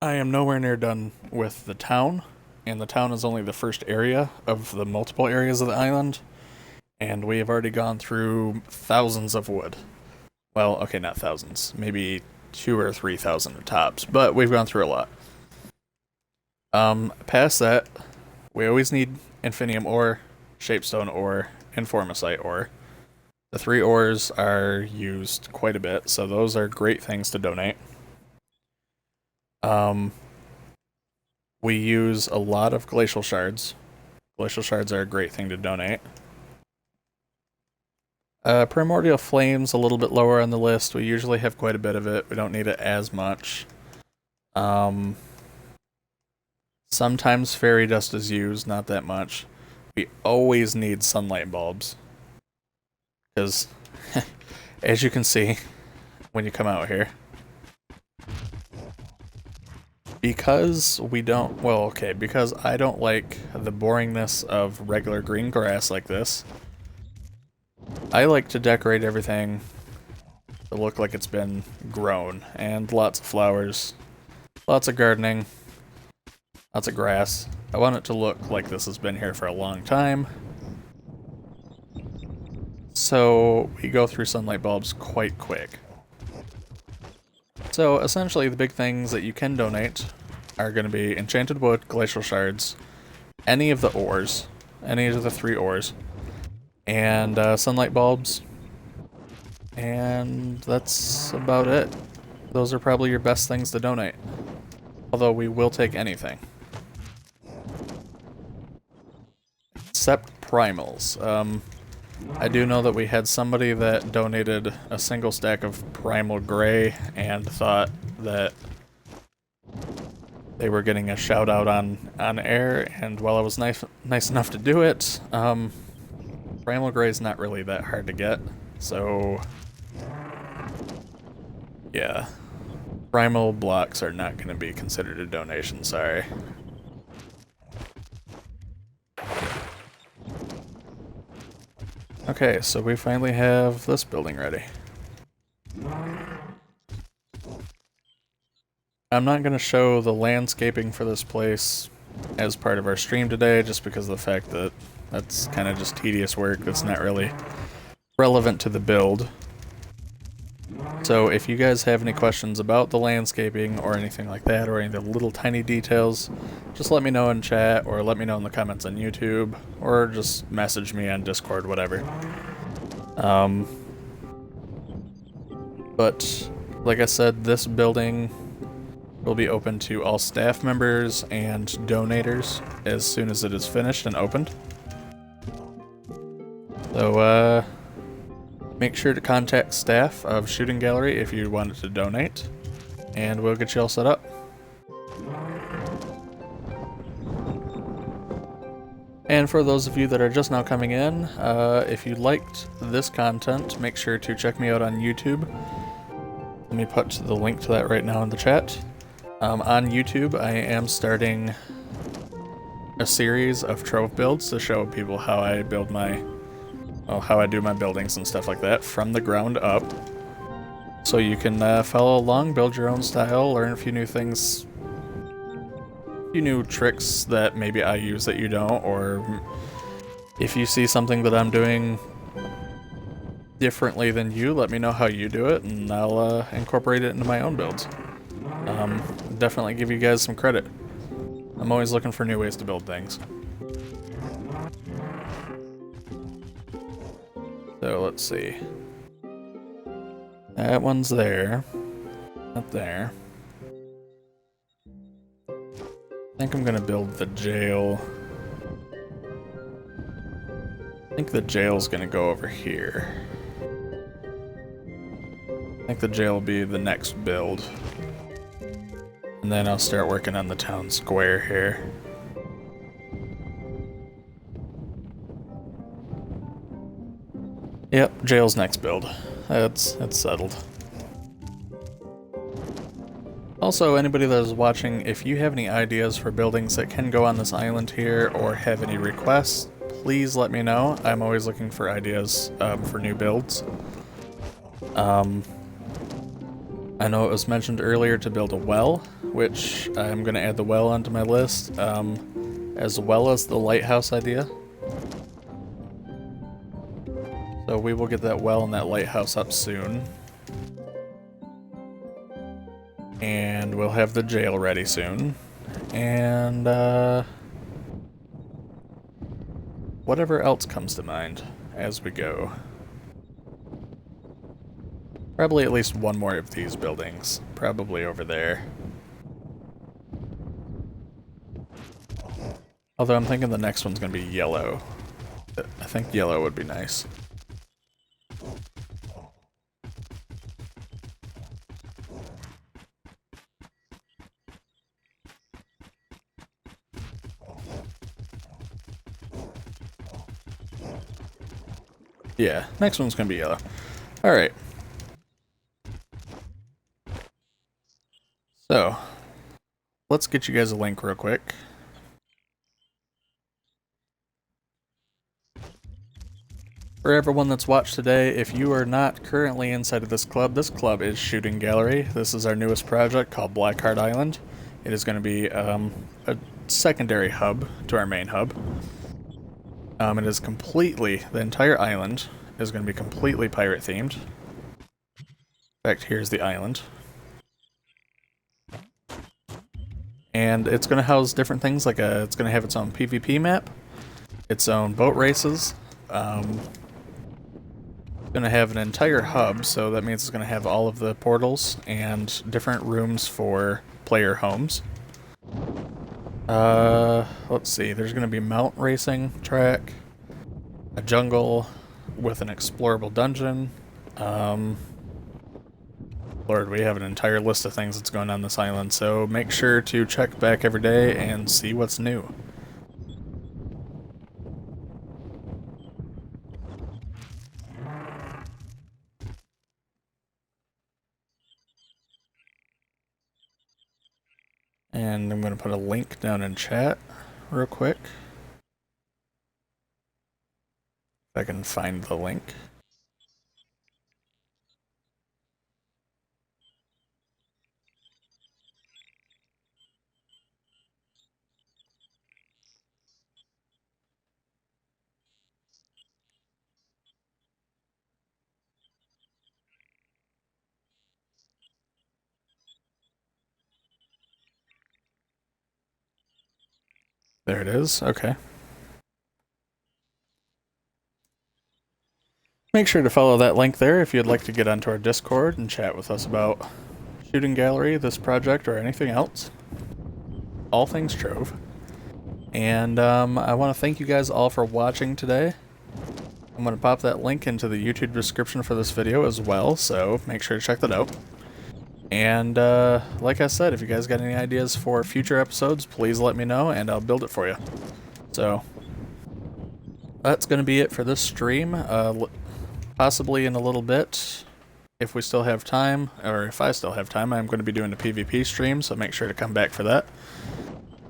I am nowhere near done with the town, and the town is only the first area of the multiple areas of the island. And we have already gone through thousands of wood. Well, okay, not thousands. Maybe 2,000 or 3,000 tops. But we've gone through a lot. Past that, we always need infinium ore, shapestone ore, and formosite ore. The 3 ores are used quite a bit, so those are great things to donate. We use a lot of glacial shards. Glacial shards are a great thing to donate. Primordial Flame's a little bit lower on the list. We usually have quite a bit of it. We don't need it as much. Sometimes fairy dust is used, not that much. We always need sunlight bulbs. Because, as you can see, when you come out here, because we don't, well, okay, because I don't like the boringness of regular green grass like this, I like to decorate everything to look like it's been grown, and lots of flowers, lots of gardening, lots of grass. I want it to look like this has been here for a long time. So we go through sunlight bulbs quite quick. So essentially the big things that you can donate are going to be enchanted wood, glacial shards, any of the ores, any of the 3 ores, and sunlight bulbs, and that's about it. Those are probably your best things to donate, although we will take anything. Except primals. I do know that we had somebody that donated a single stack of primal gray and thought that they were getting a shout out on air, and while I was nice enough to do it, primal gray is not really that hard to get, so yeah, primal blocks are not going to be considered a donation, sorry. Okay, so we finally have this building ready. I'm not going to show the landscaping for this place as part of our stream today, just because of the fact that that's kind of just tedious work that's not really relevant to the build. So if you guys have any questions about the landscaping or anything like that, or any of the little tiny details, just let me know in chat, or let me know in the comments on YouTube, or just message me on Discord, whatever. But like I said, this building will be open to all staff members and donators as soon as it is finished and opened. So make sure to contact staff of Shooting Gallery if you wanted to donate, and we'll get you all set up. And for those of you that are just now coming in, if you liked this content, make sure to check me out on YouTube. Let me put the link to that right now in the chat. On YouTube, I am starting a series of Trove builds to show people how I build how I do my buildings and stuff like that from the ground up. So you can follow along, build your own style, learn a few new things, a few new tricks that maybe I use that you don't, or if you see something that I'm doing differently than you, let me know how you do it, and I'll incorporate it into my own builds. Definitely give you guys some credit. I'm always looking for new ways to build things. So let's see. That one's there. Up there. I think I'm gonna build the jail. I think the jail's gonna go over here. I think the jail will be the next build. And then I'll start working on the town square here. Yep, jail's next build. It's settled. Also, anybody that is watching, if you have any ideas for buildings that can go on this island here, or have any requests, please let me know. I'm always looking for ideas for new builds. I know it was mentioned earlier to build a well, which I'm going to add the well onto my list, as well as the lighthouse idea. So we will get that well and that lighthouse up soon. And we'll have the jail ready soon. And whatever else comes to mind as we go. Probably at least one more of these buildings. Probably over there. Although I'm thinking the next one's going to be yellow. I think yellow would be nice. Yeah, next one's going to be yellow. Alright. So, Let's get you guys a link real quick. For everyone that's watched today, if you are not currently inside of this club is Shooting Gallery. This is our newest project called Blackheart Island. It is going to be a secondary hub to our main hub. It is completely, the entire island is going to be completely pirate themed. In fact, here's the island. And it's going to house different things, like it's going to have its own PvP map, its own boat races. Going to have an entire hub, so that means it's going to have all of the portals and different rooms for player homes. Let's see, there's going to be mountain racing track, a jungle with an explorable dungeon. Lord, we have an entire list of things that's going on this island, so make sure to check back every day and see what's new. And I'm going to put a link down in chat real quick. If I can find the link. There it is. Okay. Make sure to follow that link there if you'd like to get onto our Discord and chat with us about Shooting Gallery, this project, or anything else. All things Trove. And I want to thank you guys all for watching today. I'm going to pop that link into the YouTube description for this video as well, so make sure to check that out. And like I said, if you guys got any ideas for future episodes, please let me know and I'll build it for you. So that's going to be it for this stream. Possibly in a little bit, if we still have time, or if I still have time, I'm going to be doing a PvP stream, so make sure to come back for that.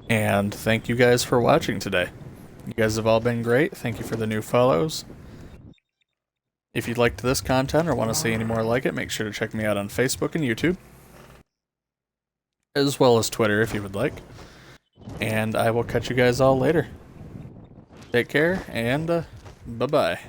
And thank you guys for watching today. You guys have all been great. Thank you for the new follows. If you liked this content or want to see any more like it, make sure to check me out on Facebook and YouTube, as well as Twitter if you would like. And I will catch you guys all later. Take care, and bye-bye.